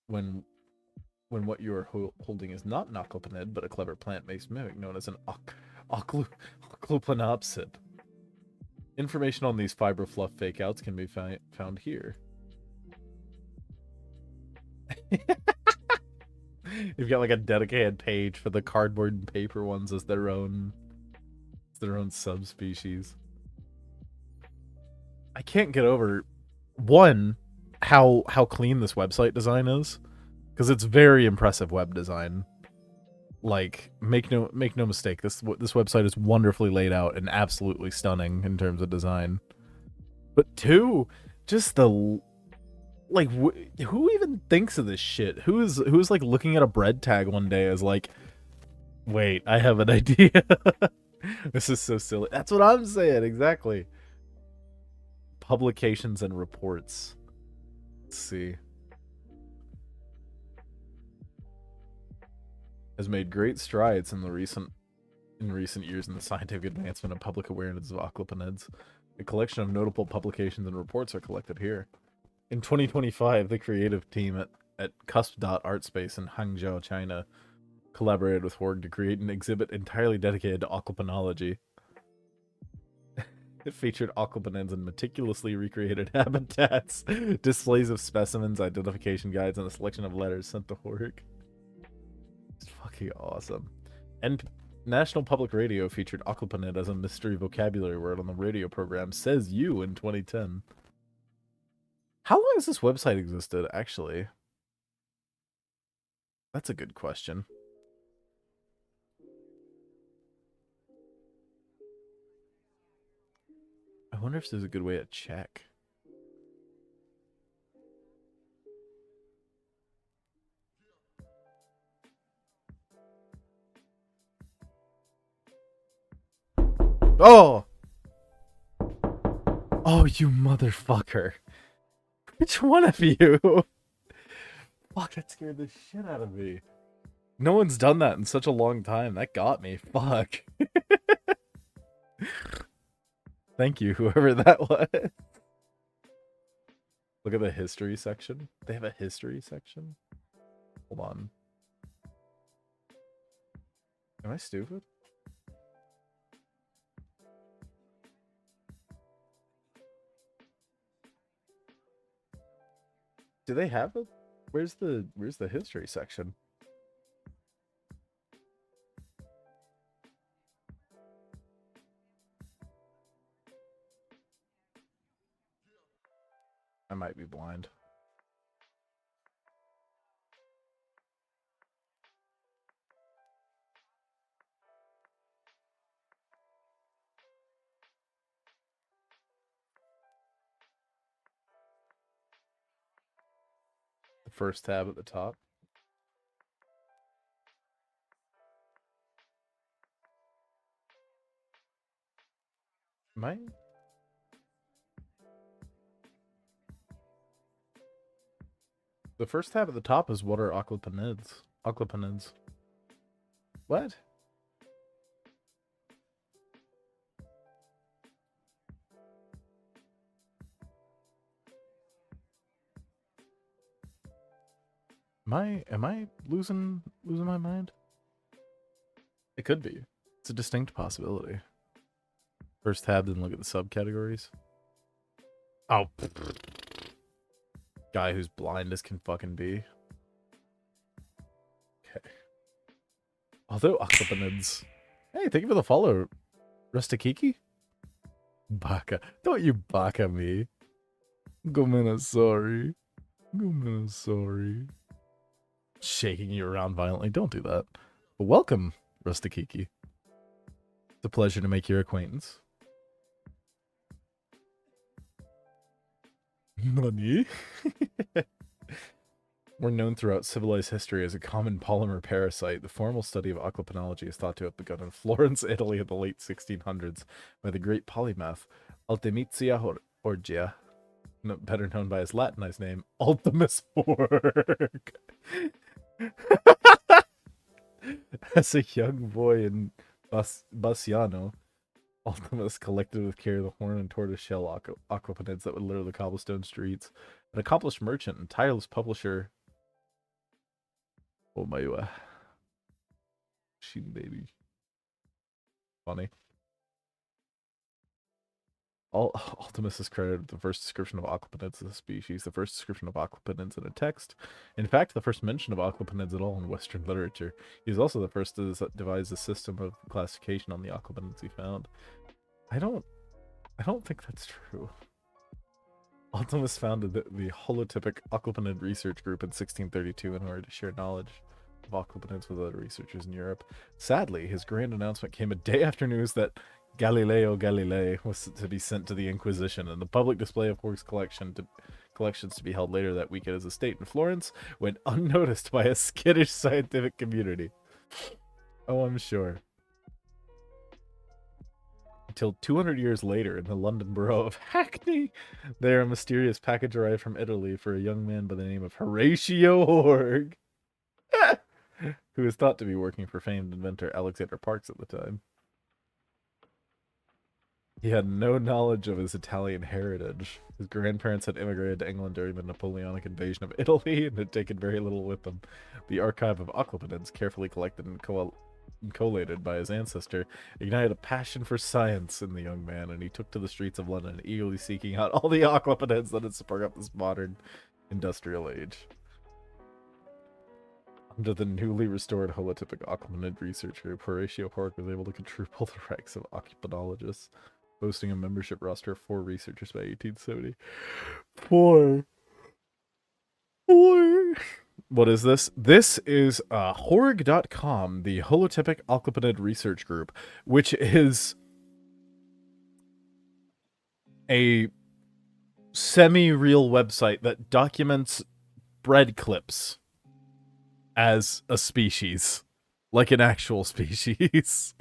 when what you are holding is not an oclopinid, but a clever plant-based mimic known as an oclopinopsid. Information on these fiber fluff fakeouts can be found here. You've got like a dedicated page for the cardboard and paper ones as their own subspecies. I can't get over one how clean this website design is, because it's very impressive web design. Like, make no mistake, this website is wonderfully laid out and absolutely stunning in terms of design. But two, just the like, who even thinks of this shit? Who's like looking at a bread tag one day as like, wait, I have an idea. This is so silly. That's what I'm saying, exactly. Publications and reports. Let's see. Has made great strides in recent years in the scientific advancement of public awareness of oclopinids. A collection of notable publications and reports are collected here. In 2025, the creative team at Cusp.Artspace in Hangzhou, China, collaborated with Horg to create an exhibit entirely dedicated to oclopinology. It featured oclopinids in meticulously recreated habitats, displays of specimens, identification guides, and a selection of letters sent to Horg. It's fucking awesome. And National Public Radio featured oclopinid as a mystery vocabulary word on the radio program Says You in 2010. How long has this website existed, actually? That's a good question. I wonder if there's a good way to check. Oh! Oh, you motherfucker. Which one of you? Fuck, that scared the shit out of me. No one's done that in such a long time. That got me. Fuck. Thank you, whoever that was. Look at the history section. They have a history section? Hold on. Am I stupid? Do they have it? Where's the history section? I might be blind. The first tab at the top. Am I? The first tab at the top is what are oclopinids? Oclopinids. What? Am I losing my mind? It could be. It's a distinct possibility. First tab, then look at the subcategories. Oh. Guy who's blind as can fucking be. Okay. Although oclopinids. Hey, thank you for the follow, Rustikiki. Baka. Don't you baka me. Gomena sorry. Gomena sorry. Shaking you around violently. Don't do that. But welcome, Rustikiki. It's a pleasure to make your acquaintance. Nani? Were known throughout civilized history as a common polymer parasite. The formal study of aquaponology is thought to have begun in Florence, Italy in the late 1600s by the great polymath Artemisia Orgia, better known by his Latinized name, Ultimus Borg. As a young boy in Bassiano, Ultimus collected with care the horn and tortoiseshell aquaponids that would litter the cobblestone streets. An accomplished merchant and tireless publisher. Oh my Shin baby. Funny. Ultimus is credited with the first description of aquaponids as a species, the first description of aquaponids in a text. In fact, the first mention of aquaponids at all in Western literature. He is also the first to devise a system of classification on the aquaponids he found. I don't think that's true. Ultimus founded the holotypic aquaponid research group in 1632 in order to share knowledge of aquaponids with other researchers in Europe. Sadly, his grand announcement came a day after news that Galileo Galilei was to be sent to the Inquisition, and the public display of Hork's collections to be held later that week at his estate in Florence went unnoticed by a skittish scientific community. Oh, I'm sure. Until 200 years later, in the London borough of Hackney, there a mysterious package arrived from Italy for a young man by the name of Horatio Horg, who was thought to be working for famed inventor Alexander Parkes at the time. He had no knowledge of his Italian heritage. His grandparents had immigrated to England during the Napoleonic invasion of Italy and had taken very little with them. The archive of aquaponids, carefully collected and collated by his ancestor, ignited a passion for science in the young man, and he took to the streets of London, eagerly seeking out all the aquaponids that had sprung up this modern industrial age. Under the newly restored holotypic aquaponid research group, Horatio Hork was able to quadruple the ranks of aquaponologists, boasting a membership roster of 4 researchers by 1870. 4. What is this? This is Horg.com, the holotypic aquaponid research group, which is a semi-real website that documents bread clips as a species, like an actual species,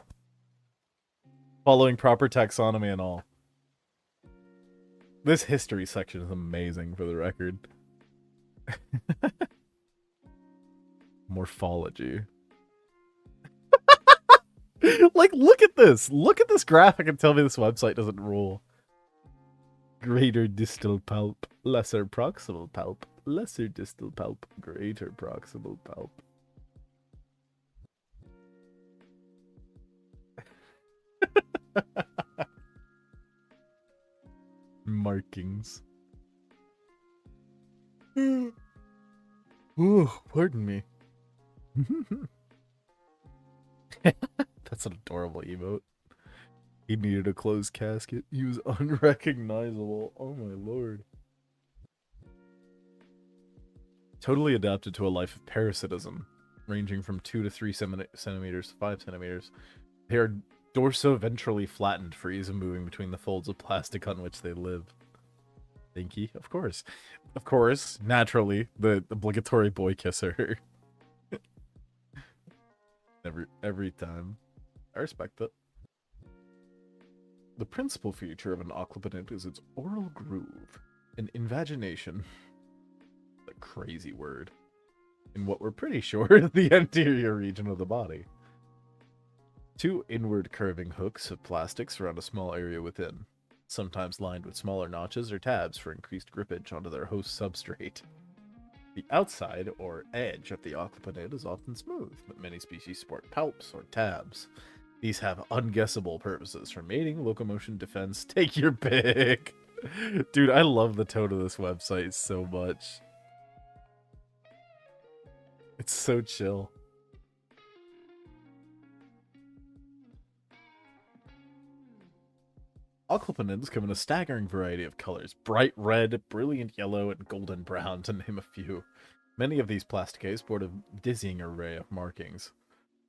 following proper taxonomy and all. This history section is amazing, for the record. Morphology. Like, look at this. Look at this graphic and tell me this website doesn't rule. Greater distal pulp, lesser proximal pulp, lesser distal pulp, greater proximal pulp. Markings. Ooh, pardon me. That's an adorable emote. He needed a closed casket. He was unrecognizable. Oh my lord. Totally adapted to a life of parasitism, ranging from 2 to 3 centimeters to 5 centimeters. They are dorsoventrally flattened for ease of moving between the folds of plastic on which they live. Thank you. Of course. Of course. Naturally, the obligatory boy kisser. Every time. I respect it. The principal feature of an aquaponid is its oral groove, an invagination. A crazy word. In what we're pretty sure is the anterior region of the body. 2 inward curving hooks of plastic surround a small area within, sometimes lined with smaller notches or tabs for increased grippage onto their host substrate. The outside, or edge, of the aquaponid is often smooth, but many species sport palps or tabs. These have unguessable purposes, from mating, locomotion, defense, take your pick. Dude, I love the tone of this website so much. It's so chill. Aquaponids come in a staggering variety of colors: bright red, brilliant yellow, and golden brown, to name a few. Many of these plasticae sport a dizzying array of markings,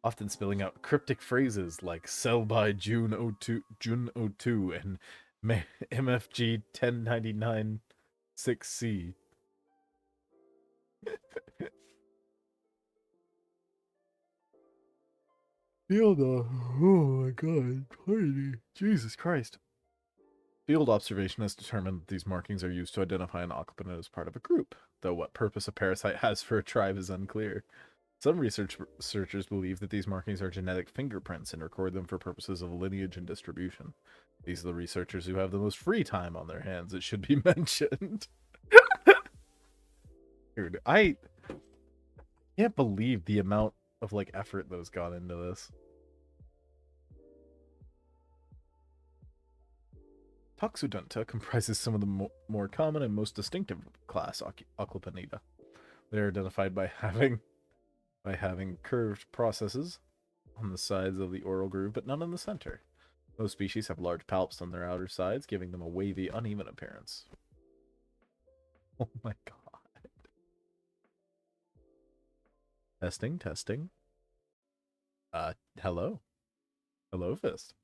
often spelling out cryptic phrases like "sell by June 02" and MFG 1099 6C. Field oh my god, tiny. Jesus Christ. Field observation has determined that these markings are used to identify an occupant as part of a group, though what purpose a parasite has for a tribe is unclear. Some researchers believe that these markings are genetic fingerprints and record them for purposes of lineage and distribution. These are the researchers who have the most free time on their hands, it should be mentioned. Dude, I can't believe the amount of like effort that has gone into this. Toxodonta comprises some of the more common and most distinctive class Occlupanida. They are identified by having curved processes on the sides of the oral groove, but none in the center. Most species have large palps on their outer sides, giving them a wavy, uneven appearance. Oh my god. Testing, testing. Hello. Hello, Fist.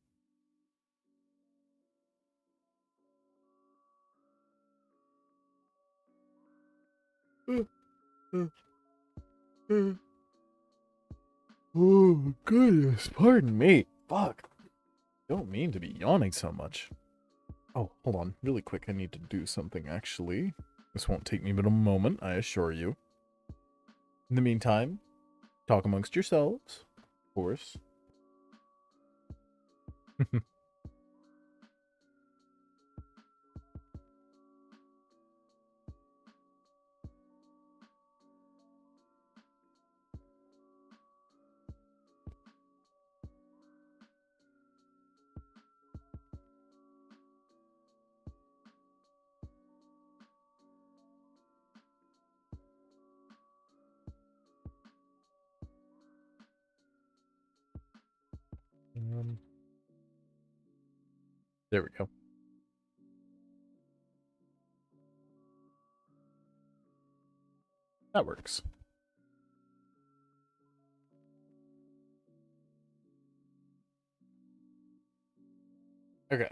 Oh, goodness. Pardon me. Fuck. Don't mean to be yawning so much. Oh, hold on. Really quick, I need to do something, actually. This won't take me but a moment, I assure you. In the meantime, talk amongst yourselves, of course. There we go. That works. Okay.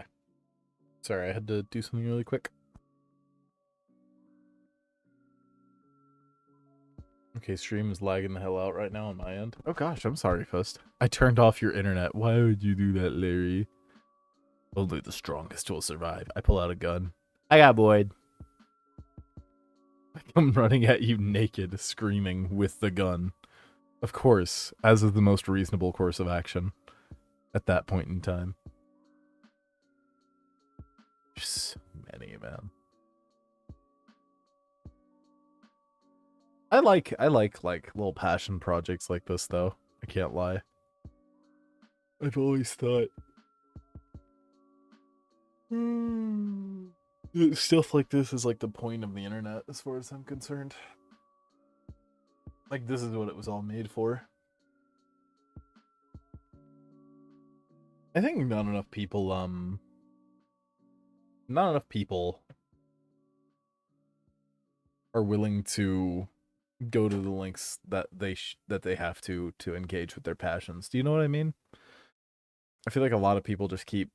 Sorry, I had to do something really quick. Okay, stream is lagging the hell out right now on my end. Oh gosh, I'm sorry, Fist. I turned off your internet. Why would you do that, Larry? Only the strongest will survive. I pull out a gun. I got Boyd. I come running at you naked, screaming with the gun. Of course, as is the most reasonable course of action at that point in time. There's so many, man. I like little passion projects like this though. I can't lie. I've always thought stuff like this is like the point of the internet as far as I'm concerned. Like this is what it was all made for. I think not enough people are willing to go to the lengths that they have to engage with their passions. Do you know what I mean? I feel like a lot of people just keep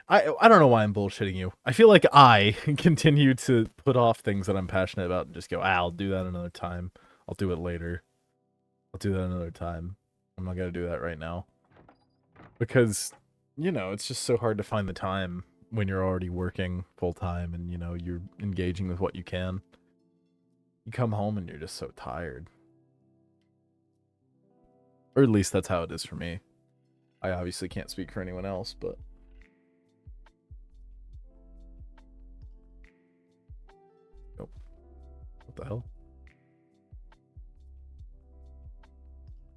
I don't know why I'm bullshitting you. I feel like I continue to put off things that I'm passionate about and just go, I'll do that another time. I'll do it later. I'll do that another time. I'm not gonna do that right now. Because, you know, it's just so hard to find the time when you're already working full time and, you know, you're engaging with what you can. You come home and you're just so tired. Or at least that's how it is for me. I obviously can't speak for anyone else, but... Oh. What the hell?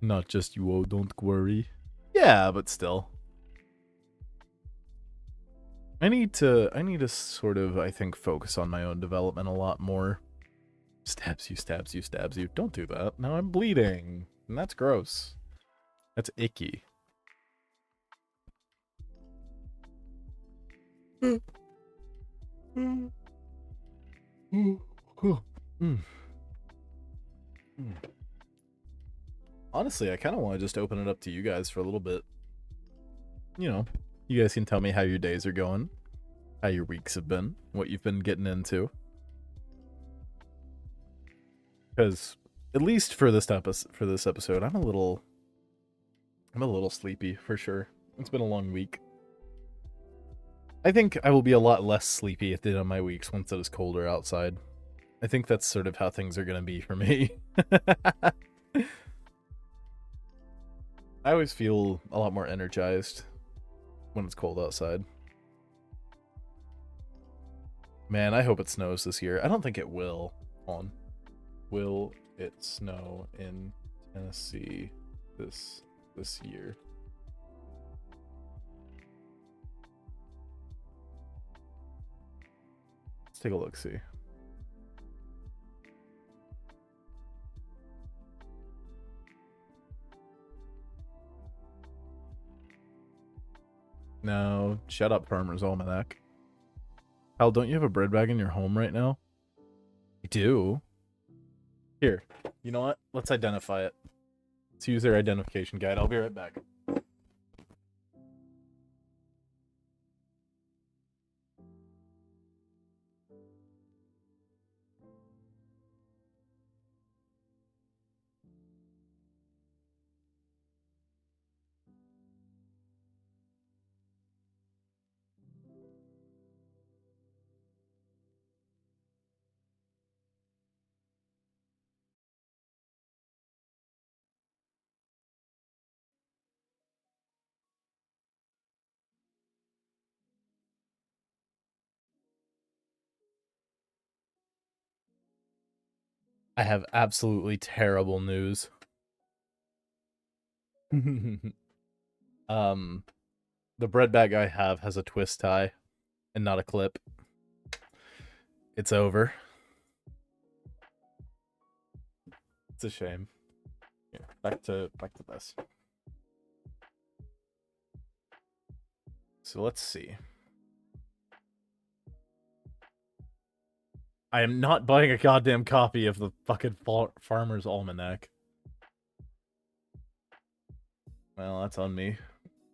Not just you, oh, don't worry. Yeah, but still. I need to sort of, I think, focus on my own development a lot more. Stabs you, stabs you, stabs you. Don't do that. Now I'm bleeding. And that's gross. That's icky. Honestly, I kind of want to just open it up to you guys for a little bit. You know, you guys can tell me how your days are going, how your weeks have been, what you've been getting into. Because at least for this episode, I'm a little sleepy for sure. It's been a long week. I think I will be a lot less sleepy at the end of my weeks once it is colder outside. I think that's sort of how things are going to be for me. I always feel a lot more energized when it's cold outside. Man, I hope it snows this year. I don't think it will. Hold on. Will it snow in Tennessee this year? Let's take a look, see. No, shut up, Farmer's Almanac. Hal, don't you have a bread bag in your home right now? I do. Here, you know what? Let's identify it. Let's use their identification guide. I'll be right back. I have absolutely terrible news. The bread bag I have has a twist tie and not a clip. It's over. It's a shame. Here, back to this. So let's see. I am not buying a goddamn copy of the fucking Farmer's Almanac. Well, that's on me.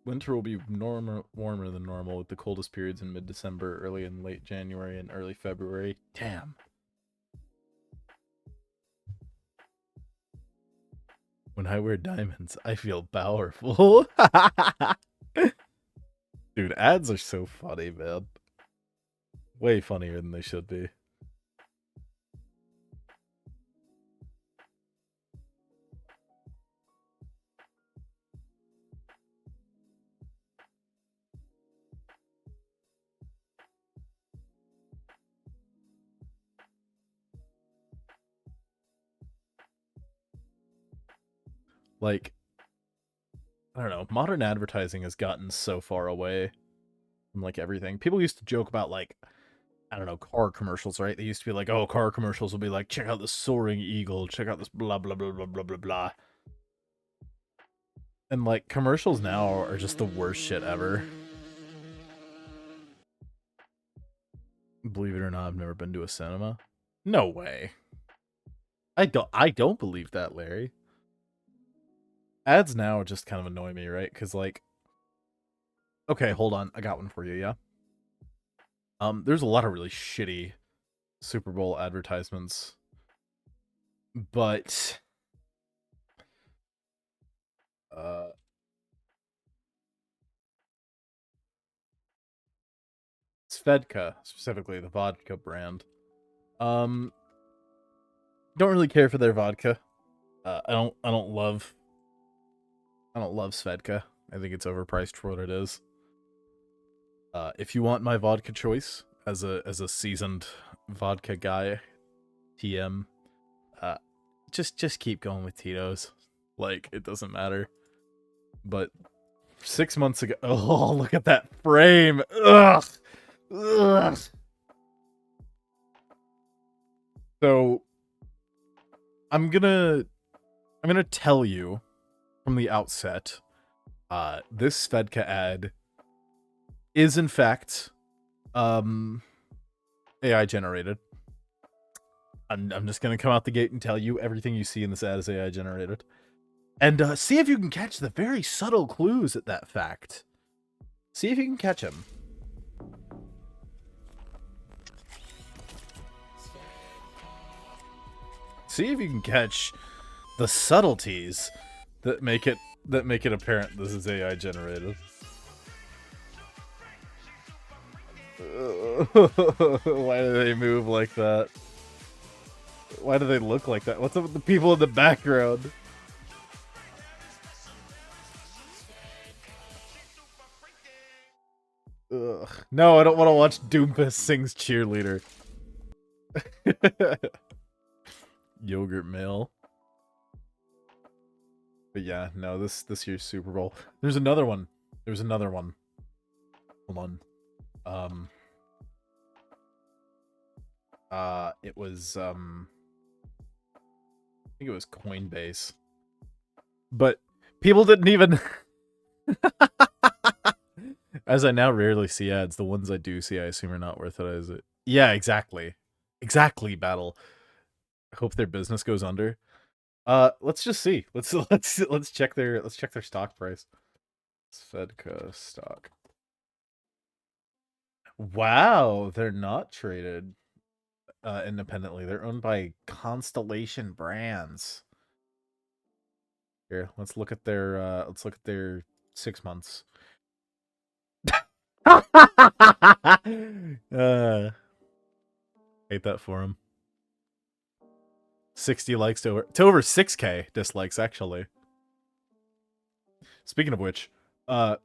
Winter will be warmer than normal, with the coldest periods in mid-December, early and late January, and early February. Damn. When I wear diamonds, I feel powerful. Dude, ads are so funny, man. Way funnier than they should be. Like, I don't know, modern advertising has gotten so far away from, like, everything. People used to joke about, like, I don't know, car commercials, right? They used to be like, oh, car commercials will be like, check out this soaring eagle, check out this blah, blah, blah, blah, blah, blah, blah. And, like, commercials now are just the worst shit ever. Believe it or not, I've never been to a cinema. No way. I don't believe that, Larry. Ads now just kind of annoy me, right? Because, like, okay, hold on, I got one for you, yeah? There's a lot of really shitty Super Bowl advertisements, but Svedka, specifically the vodka brand, don't really care for their vodka. I don't love Svedka. I think it's overpriced for what it is. If you want my vodka choice as a seasoned vodka guy, TM, just keep going with Tito's. Like, it doesn't matter. But 6 months ago, oh, look at that frame. Ugh. Ugh. So I'm gonna tell you from the outset, this Svedka ad is in fact AI generated. I'm just gonna come out the gate and tell you everything you see in this ad is AI generated. And see if you can catch the very subtle clues at that fact. See if you can catch them. See if you can catch the subtleties that make it apparent this is AI generated. Why do they move like that? Why do they look like that? What's up with the people in the background? Ugh. No, I don't want to watch Doompus sings cheerleader. Yogurt mail. But yeah, no, this year's Super Bowl. There's another one. There's another one. Hold on. It was I think it was Coinbase. But people didn't even as I now rarely see ads, the ones I do see I assume are not worth it, is it? Yeah, exactly. Exactly, Battle. Hope their business goes under. Let's just see. Let's check their stock price. Fedco stock. Wow, they're not traded independently. They're owned by Constellation Brands. Here, let's look at their 6 months. Hate that for him. 60 likes to over 6K dislikes, actually. Speaking of which, I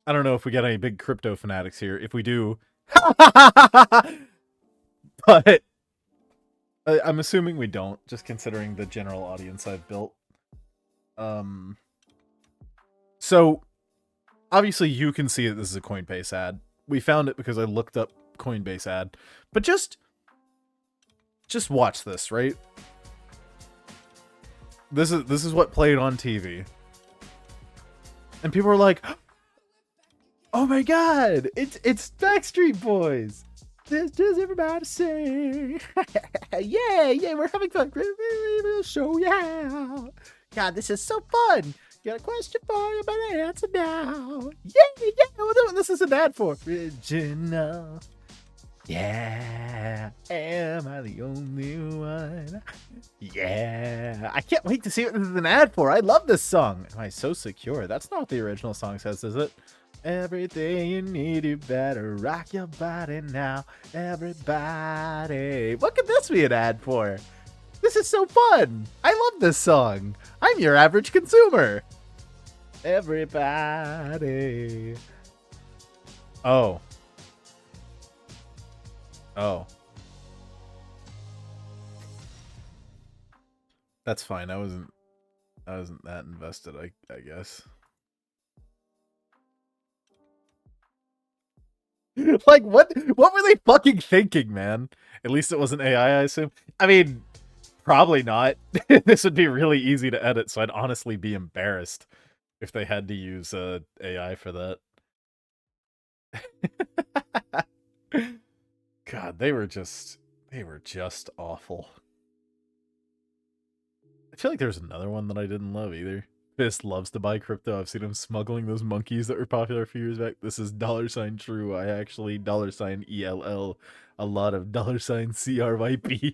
don't know if we got any big crypto fanatics here. If we do, but I'm assuming we don't, just considering the general audience I've built. So obviously you can see that this is a Coinbase ad. We found it because I looked up Coinbase ad, but just watch this, right? This is what played on TV. And people were like, "Oh my god, it's Backstreet Boys. Does everybody say, yeah, we're having fun. We'll show you how. God, this is so fun. Got a question for you, but answer now. Yeah, what this is an ad for. Original. Yeah, am I the only one? Yeah, I can't wait to see what this is an ad for. I love this song. Am I so secure? That's not what the original song says, is it? Everything you need, you better rock your body now. Everybody. What could this be an ad for? This is so fun. I love this song. I'm your average consumer. Everybody. Oh. That's fine. I wasn't that invested, I guess. Like, what were they fucking thinking, man? At least it wasn't AI, I assume. I mean, probably not. This would be really easy to edit, so I'd honestly be embarrassed if they had to use AI for that. God, they were just awful. I feel like there's another one that I didn't love either. Fist loves to buy crypto. I've seen him smuggling those monkeys that were popular a few years back. This is $true. I actually $ELL a lot of $CRYP.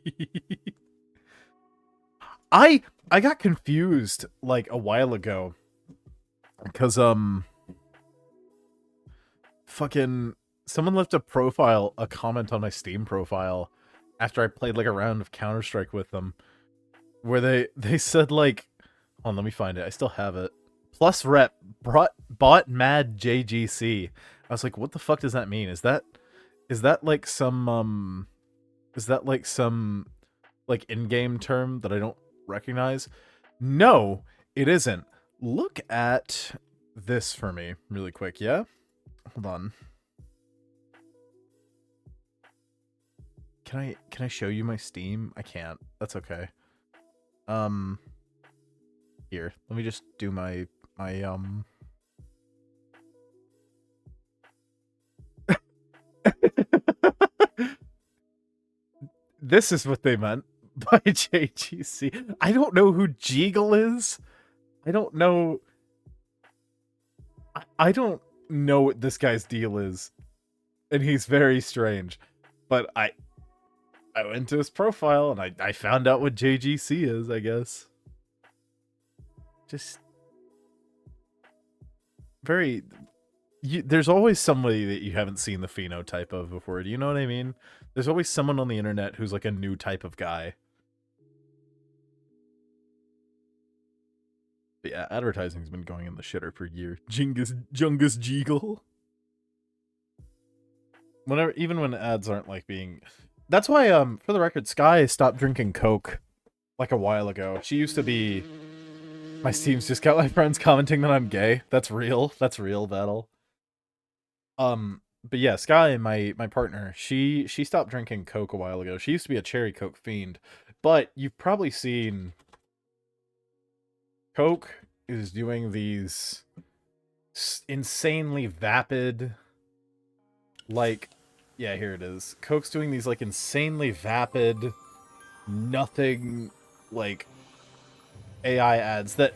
I got confused like a while ago because fucking someone left a comment on my Steam profile after I played like a round of Counter-Strike with them, where they said like, hold on, let me find it. I still have it. Plus rep bought mad JGC. I was like, what the fuck does that mean? Is that like some like in-game term that I don't recognize? No, it isn't. Look at this for me really quick, yeah? Hold on. Can I show you my Steam? I can't. That's okay. Here, let me just do my This is what they meant by JGC. I don't know who Jeagle is. I don't know. I don't know what this guy's deal is. And he's very strange. But I went to his profile and I found out what JGC is, I guess. Just very... there's always somebody that you haven't seen the phenotype of before. Do you know what I mean? There's always someone on the internet who's like a new type of guy. But yeah, advertising's been going in the shitter for years. Jungus Jeagle. Even when ads aren't like being... That's why, for the record, Sky stopped drinking Coke like a while ago. She used to be... My Steam's just got my friends commenting that I'm gay. That's real. That's real, Battle. But yeah, Sky, my partner, she stopped drinking Coke a while ago. She used to be a cherry Coke fiend. But you've probably seen... Coke is doing these insanely vapid, like, yeah, here it is. Coke's doing these, like, insanely vapid, nothing, like, AI ads that,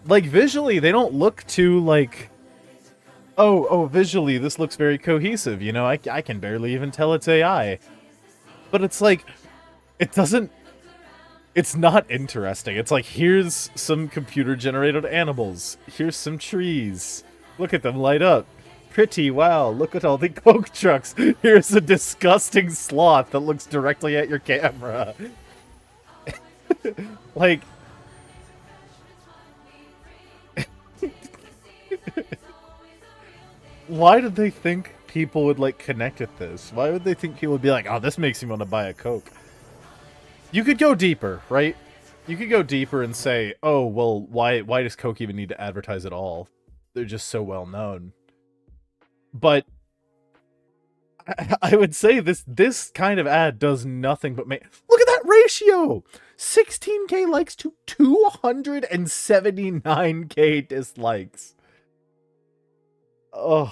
like, visually, they don't look too, like, oh, visually, this looks very cohesive, you know? I can barely even tell it's AI. But it's like, it doesn't... It's not interesting. It's like, here's some computer-generated animals. Here's some trees. Look at them light up. Pretty, wow, look at all the Coke trucks. Here's a disgusting sloth that looks directly at your camera. Like... Why did they think people would, like, connect with this? Why would they think people would be like, oh, this makes me want to buy a Coke? You could go deeper, right? You could go deeper and say, oh, well, why does Coke even need to advertise at all? They're just so well known. But I would say this kind of ad does nothing but make... Look at that ratio! 16k likes to 279k dislikes. Ugh.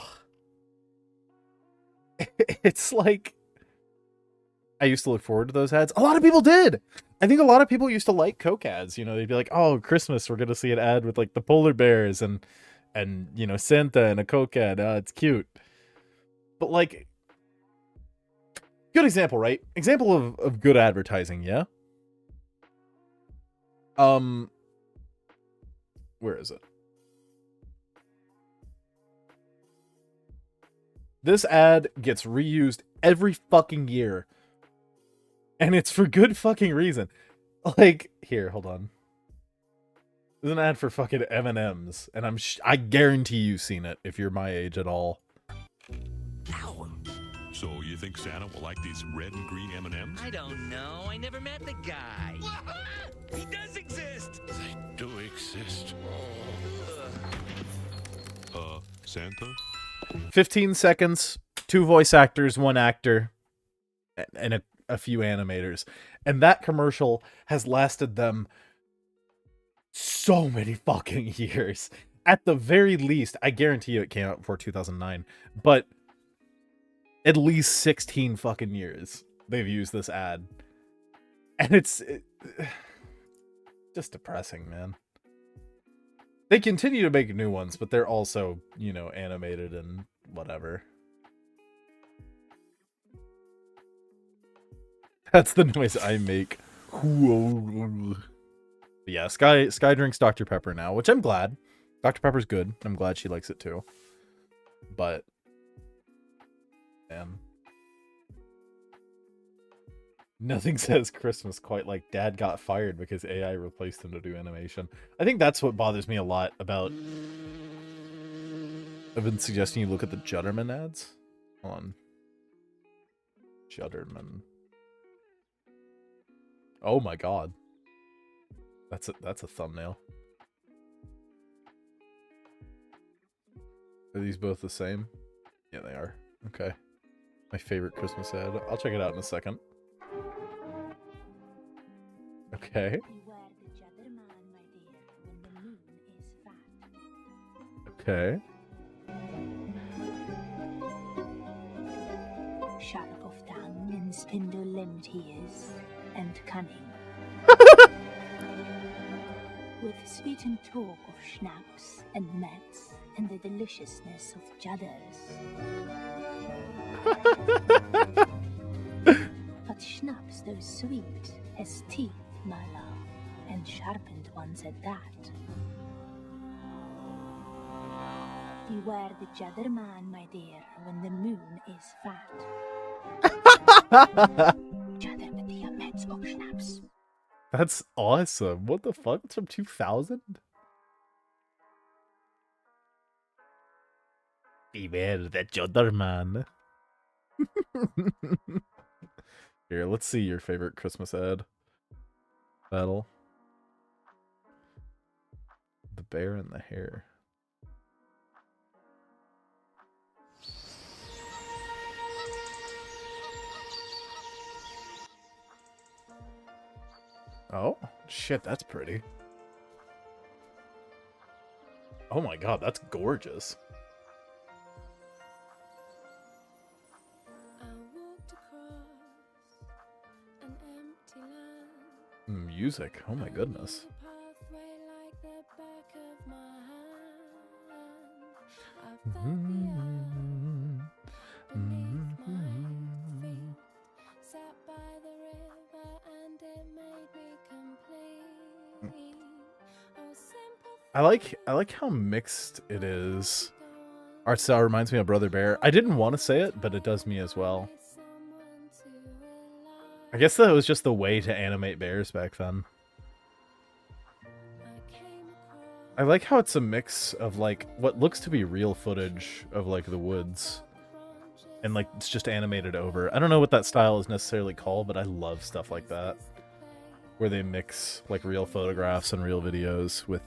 It's like... I used to look forward to those ads. A lot of people did. I think a lot of people used to like Coke ads. You know, they'd be like, "Oh, Christmas, we're gonna see an ad with like the polar bears and you know, Santa and a Coke ad. It's cute." But like, good example, right? Example of good advertising, yeah. Where is it? This ad gets reused every fucking year. And it's for good fucking reason. Like, here, hold on. There's an ad for fucking M&M's, and I guarantee you've seen it if you're my age at all. Ow. So you think Santa will like these red and green M&M's? I don't know. I never met the guy. He does exist. They do exist. Santa? 15 seconds, 2 voice actors, 1 actor, and a few animators. And that commercial has lasted them so many fucking years. At the very least, I guarantee you it came out before 2009, but at least 16 fucking years they've used this ad. And it's just depressing, man. They continue to make new ones, but they're also, you know, animated and whatever. That's the noise I make. But yeah, Sky drinks Dr. Pepper now, which I'm glad. Dr. Pepper's good. I'm glad she likes it too. But, man. Nothing says Christmas quite like Dad got fired because AI replaced him to do animation. I think that's what bothers me a lot about... I've been suggesting you look at the Judderman ads. Hold on. Judderman. Oh my god. That's a thumbnail. Are these both the same? Yeah, they are. Okay. My favorite Christmas ad. I'll check it out in a second. Okay. Okay. Sharp of tongue and spindle-limbed he is, and cunning. With sweetened talk of schnapps and mats and the deliciousness of judders. But But schnapps, though sweet, has teeth, my love, and sharpened ones at that. Beware the jadder man, my dear, when the moon is fat. Jadder with the amets of schnapps. That's awesome. What the fuck? It's from 2000? Beware the other man. Here, let's see your favorite Christmas ad. Battle. The bear and the hare. Oh, shit, that's pretty. Oh my god, that's gorgeous. Music, oh my goodness. I like how mixed it is. Art style reminds me of Brother Bear. I didn't want to say it, but it does me as well. I guess that was just the way to animate bears back then. I like how it's a mix of like what looks to be real footage of like the woods and like it's just animated over. I don't know what that style is necessarily called, but I love stuff like that where they mix like real photographs and real videos with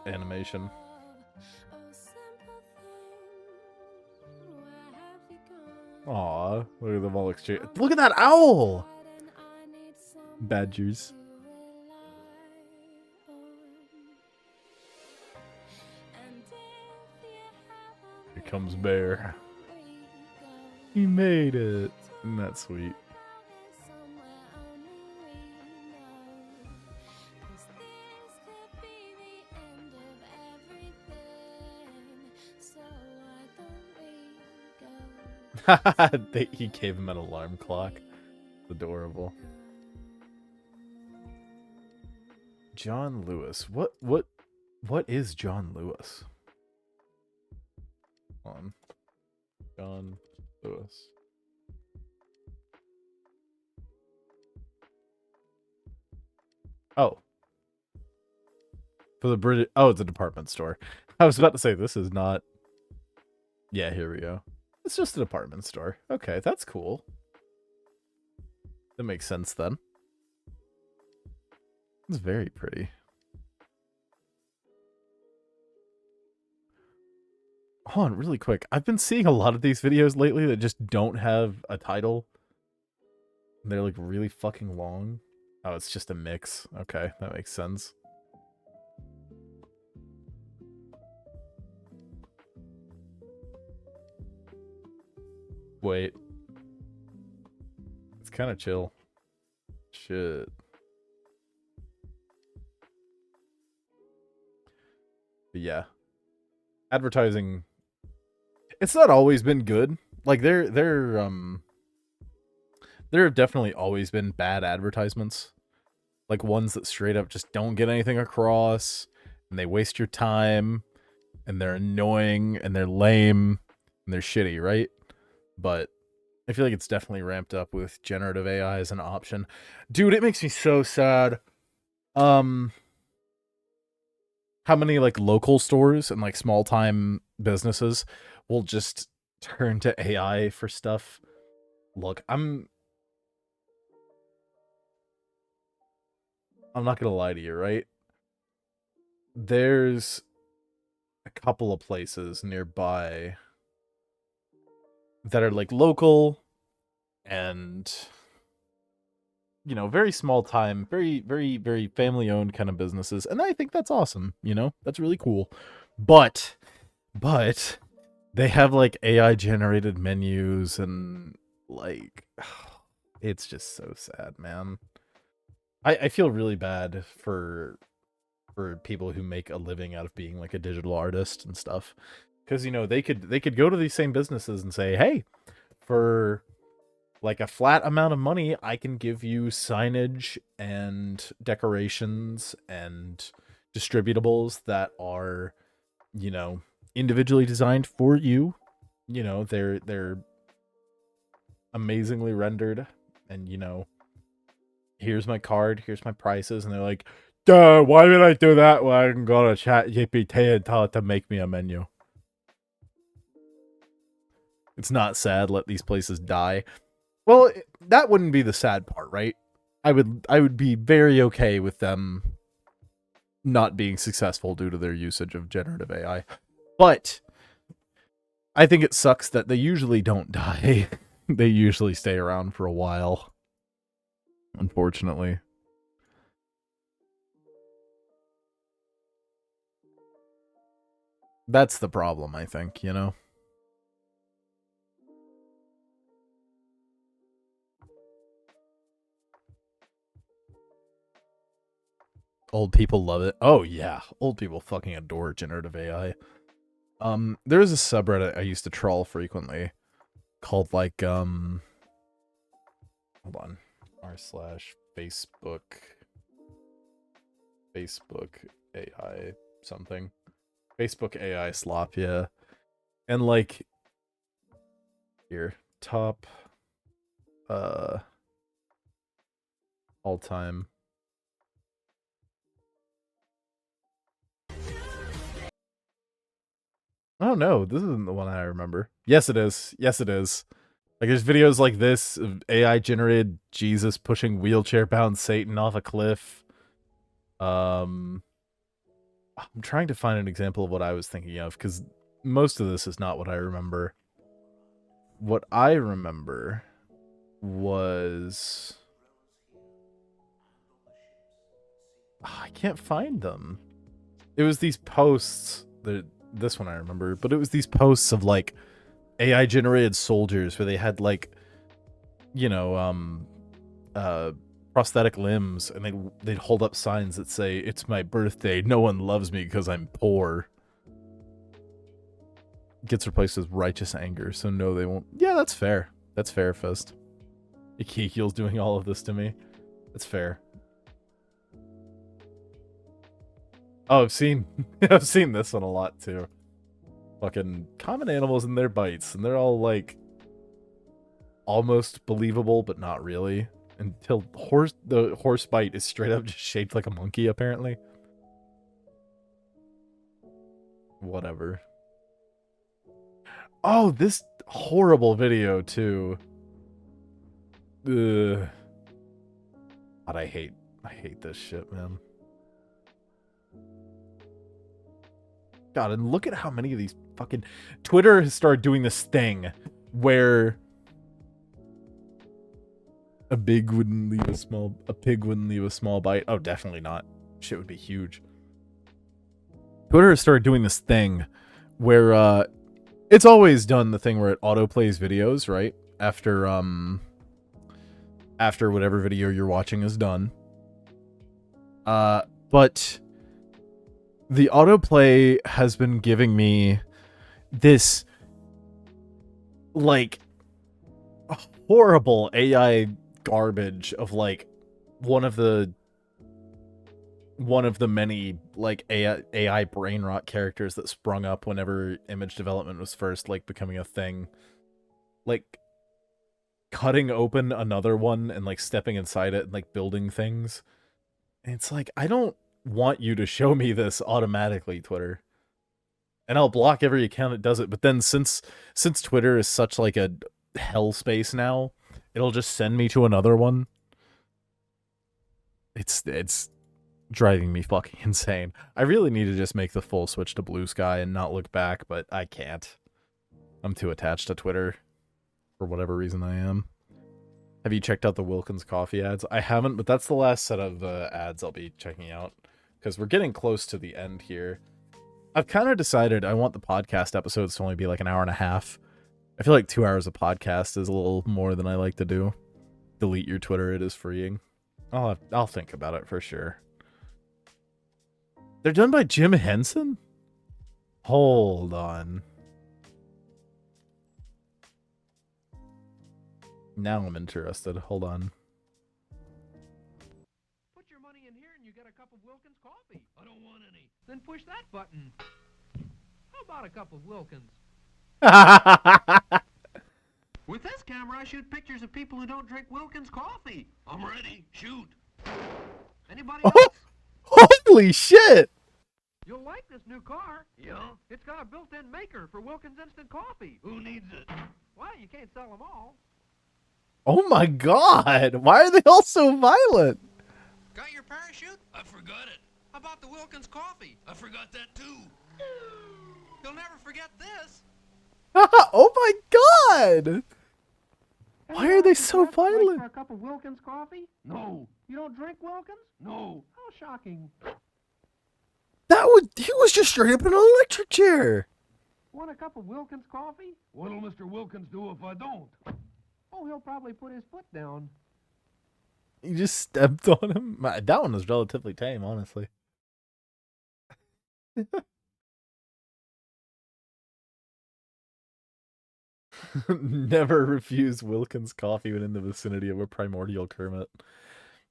animation. Aw, look at them all exchange. Look at that owl! Badgers. Here comes Bear. He made it. Isn't that sweet? He gave him an alarm clock. Adorable. John Lewis. What is John Lewis? Hold on. John Lewis. Oh. For the British. Oh, it's a department store. I was about to say this is not. Yeah, here we go. It's just a department store. Okay, that's cool. That makes sense then. It's very pretty. Hold on, really quick. I've been seeing a lot of these videos lately that just don't have a title. They're like really fucking long. Oh, it's just a mix. Okay, that makes sense. Wait. It's kind of chill. Shit. But yeah. Advertising. It's not always been good. Like there have definitely always been bad advertisements. Like ones that straight up just don't get anything across and they waste your time and they're annoying and they're lame and they're shitty, right? But I feel like it's definitely ramped up with generative AI as an option. Dude, it makes me so sad. How many like local stores and like small time businesses will just turn to AI for stuff? Look, I'm not gonna lie to you, right? There's a couple of places nearby that are like local and you know, very small time, very, very, very family owned kind of businesses. And I think that's awesome. You know, that's really cool. But they have like AI generated menus and like, it's just so sad, man. I feel really bad for people who make a living out of being like a digital artist and stuff. Because, you know, they could go to these same businesses and say, hey, for like a flat amount of money, I can give you signage and decorations and distributables that are, you know, individually designed for you. You know, they're amazingly rendered, and, you know, here's my card, here's my prices, and they're like, duh, why did I do that when I can go to chat GPT and tell it to make me a menu? It's not sad, let these places die. Well, that wouldn't be the sad part, right? I would be very okay with them not being successful due to their usage of generative AI. But I think it sucks that they usually don't die. They usually stay around for a while. Unfortunately. That's the problem, I think, you know? Old people love it. Oh, yeah. Old people fucking adore generative AI. There is a subreddit I used to troll frequently called, like, hold on. r/Facebook AI something. Facebook AI slop, yeah. And, like, here, top, all time. Oh no, this isn't the one I remember. Yes, it is. Yes, it is. Like, there's videos like this of AI generated Jesus pushing wheelchair-bound Satan off a cliff. I'm trying to find an example of what I was thinking of, because most of this is not what I remember. What I remember was... I can't find them. It was these posts, this one I remember, but it was these posts of, like, AI generated soldiers where they had, like, you know, prosthetic limbs, and they'd hold up signs that say, "It's my birthday, no one loves me because I'm poor." Gets replaced with righteous anger, so no, they won't. Yeah, that's fair. That's fair, Fist. Ezekiel's doing all of this to me. That's fair. Oh, I've seen this one a lot too. Fucking common animals and their bites, and they're all, like, almost believable, but not really. Until the horse bite is straight up just shaped like a monkey, apparently. Whatever. Oh, this horrible video, too. Ugh. God, I hate this shit, man. God, and look at how many of these fucking... Twitter has started doing this thing where a pig wouldn't leave a small bite. Oh, definitely not. Shit would be huge. Twitter has started doing this thing where it's always done the thing where it autoplays videos, right? After whatever video you're watching is done. But the autoplay has been giving me this, like, horrible AI garbage of, like, one of the many, like, AI brain rot characters that sprung up whenever image development was first, like, becoming a thing. Like, cutting open another one and, like, stepping inside it and, like, building things. And it's like, I don't want you to show me this automatically, Twitter. And I'll block every account that does it, but then since Twitter is such, like, a hell space now, it'll just send me to another one. It's driving me fucking insane. I really need to just make the full switch to Blue Sky and not look back, but I can't. I'm too attached to Twitter for whatever reason I am. Have you checked out the Wilkins coffee ads? I haven't, but that's the last set of ads I'll be checking out, because we're getting close to the end here. I've kind of decided I want the podcast episodes to only be like an hour and a half. I feel like 2 hours of podcast is a little more than I like to do. Delete your Twitter, it is freeing. I'll think about it for sure. They're done by Jim Henson? Hold on. Now I'm interested. Hold on. Put your money in here and you get a cup of Wilkins coffee. I don't want any. Then push that button. How about a cup of Wilkins? With this camera, I shoot pictures of people who don't drink Wilkins coffee. I'm ready. Shoot. Anybody Oh, else? holy shit! You'll like this new car. Yeah? It's got a built-in maker for Wilkins instant coffee. Who needs it? Well, you can't sell them all. Oh my god! Why are they all so violent? Got your parachute? I forgot it. How about the Wilkins coffee? I forgot that too. You'll never forget this. Oh my god! Why are they so Like violent? for a cup of Wilkins coffee? No. You don't drink Wilkins? No. How shocking. He was just straight up in an electric chair. Want a cup of Wilkins coffee? What'll Mr. Wilkins do if I don't? Oh, he'll probably put his foot down. You just stepped on him. That one was relatively tame, honestly. Never refuse Wilkins coffee when in the vicinity of a primordial Kermit.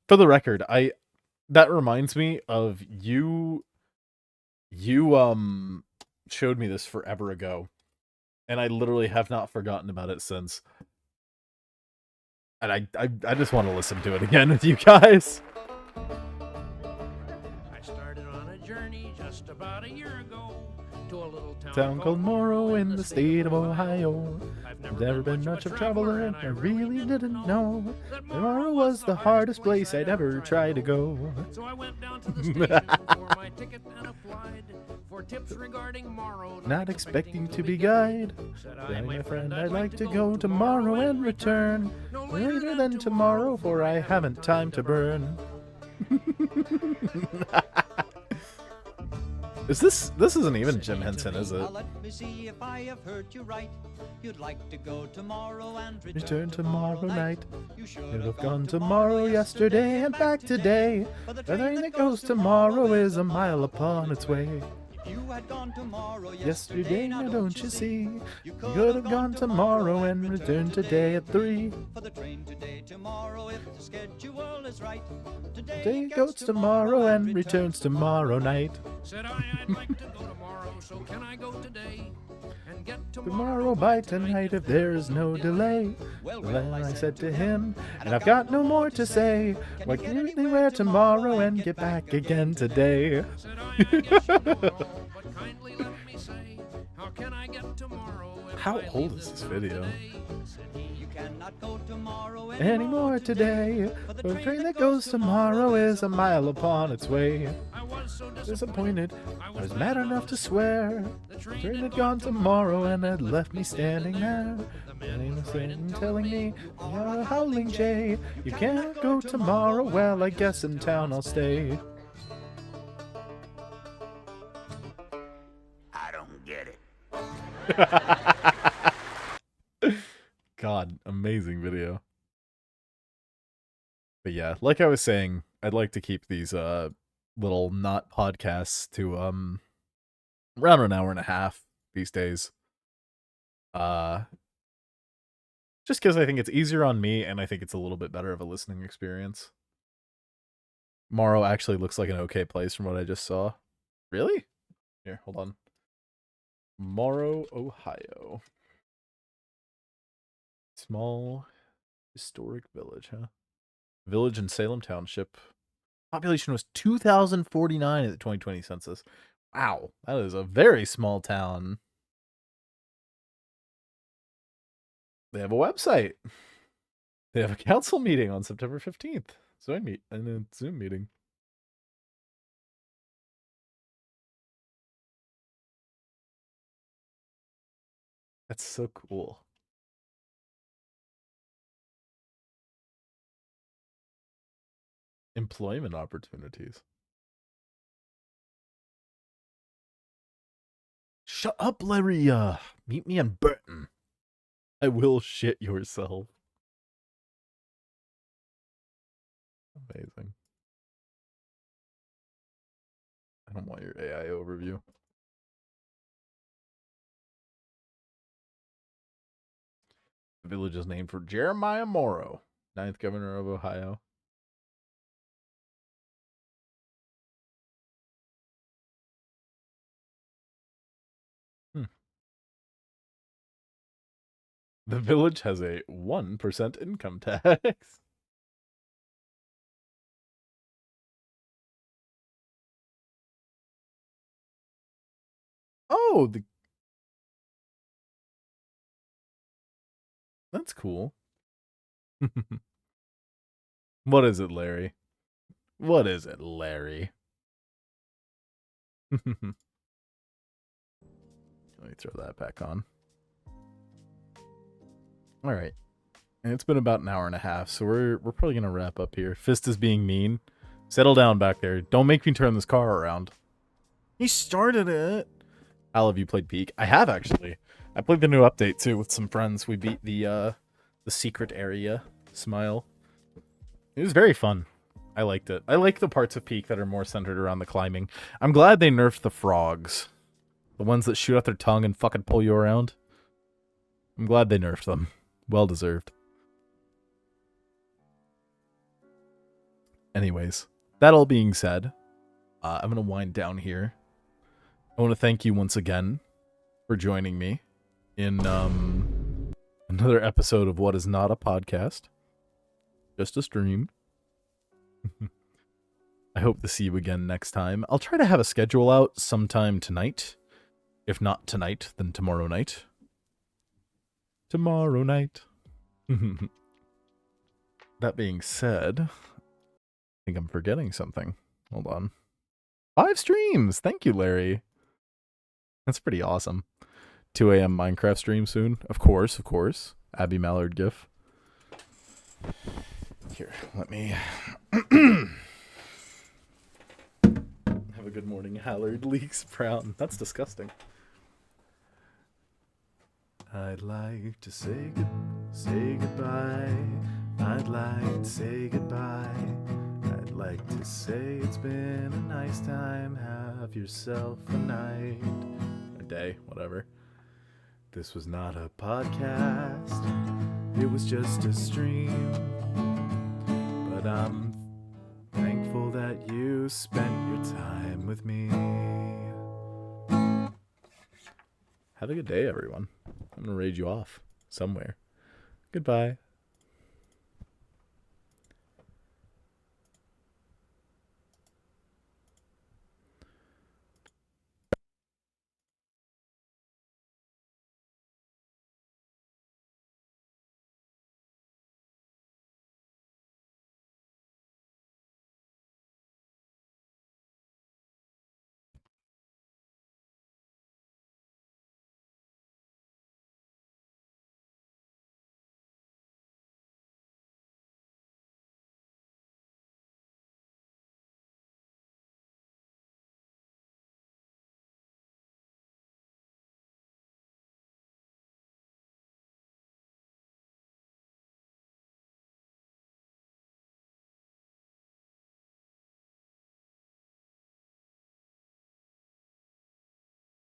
For the record, that reminds me of you showed me this forever ago, and I literally have not forgotten about it since. And I just want to listen to it again with you guys. I started on a journey just about a year ago to a little Town called Morrow in the state of Ohio. I've never been much of a traveler, and I really didn't know that Morrow was the hardest place I'd ever try to go. So I went down to the station for my ticket and applied for tips regarding Morrow. Not expecting to be guide. Said Hey, my friend, I'd like to go tomorrow and return. no Later than tomorrow, for I haven't time to burn. This isn't even Jim Henson, is it? Now let me see if I have heard you right. You'd like to go tomorrow and Return tomorrow night. You Should should have gone tomorrow, yesterday, and back today. The train that goes tomorrow is a mile upon its way. If you had gone tomorrow Yesterday, now don't you see? You could have gone tomorrow and returned today at 3. For the train today, tomorrow, if the schedule is right. Today goes tomorrow and returns tomorrow night. Said I'd like to go tomorrow, so can I go today? And get Tomorrow by tonight if there is no delay. Well, I said to him, and I've got no more to say. Why can anywhere tomorrow and get back again today? Said I guess you don't know, but kindly let me say, how can I get tomorrow if How I old leave is this town video? today? Said he, You cannot go tomorrow Anymore today. For the train that goes tomorrow is a mile upon its way. I was so Disappointed, I was mad enough to swear. The train had gone tomorrow and had left me standing there. The man was sitting telling me, you're a howling jay. You can't go tomorrow, well I guess in town I'll stay. I don't get it. God, amazing video. But yeah, like I was saying, I'd like to keep these little not podcasts to around an hour and a half these days. Just because I think it's easier on me, and I think it's a little bit better of a listening experience. Morrow actually looks like an okay place from what I just saw. Really? Here, hold on. Morrow, Ohio. Small historic village, huh? Village in Salem Township. Population was 2,049 at the 2020 census. Wow, that is a very small town. They have a website. They have a council meeting on September 15th. Zoom meeting. That's so cool. Employment opportunities. Shut up, Larry. Meet me in Burton. I will shit yourself. Amazing. I don't want your AI overview. The village is named for Jeremiah Morrow, 9th governor of Ohio. The village has a 1% income tax. Oh, that's cool. What is it, Larry? What is it, Larry? Let me throw that back on. All right. And it's been about an hour and a half, so we're probably gonna wrap up here. Fist is being mean. Settle down back there. Don't make me turn this car around. He started it. How have you played Peak? I have actually. I played the new update too with some friends. We beat the secret area. Smile. It was very fun. I liked it. I like the parts of Peak that are more centered around the climbing. I'm glad they nerfed the frogs. The ones that shoot out their tongue and fucking pull you around. I'm glad they nerfed them. Well deserved. Anyways, that all being said, I'm going to wind down here. I want to thank you once again for joining me in another episode of what is not a podcast, just a stream. I hope to see you again next time. I'll try to have a schedule out sometime tonight. If not tonight, then tomorrow night. Tomorrow night. That being said, I think I'm forgetting something. Hold on. 5 streams! Thank you, Larry. That's pretty awesome. 2 a.m. Minecraft stream soon. Of course, of course. Abby Mallard gif. Here, let me... Have a good morning, Hallard Leaks Brown. That's disgusting. I'd like to say goodbye. I'd like to say goodbye. I'd like to say it's been a nice time. Have yourself a night. A day, whatever. This was not a podcast. It was just a stream. But I'm thankful that you spent your time with me. Have a good day, everyone. I'm going to raid you off somewhere. Goodbye.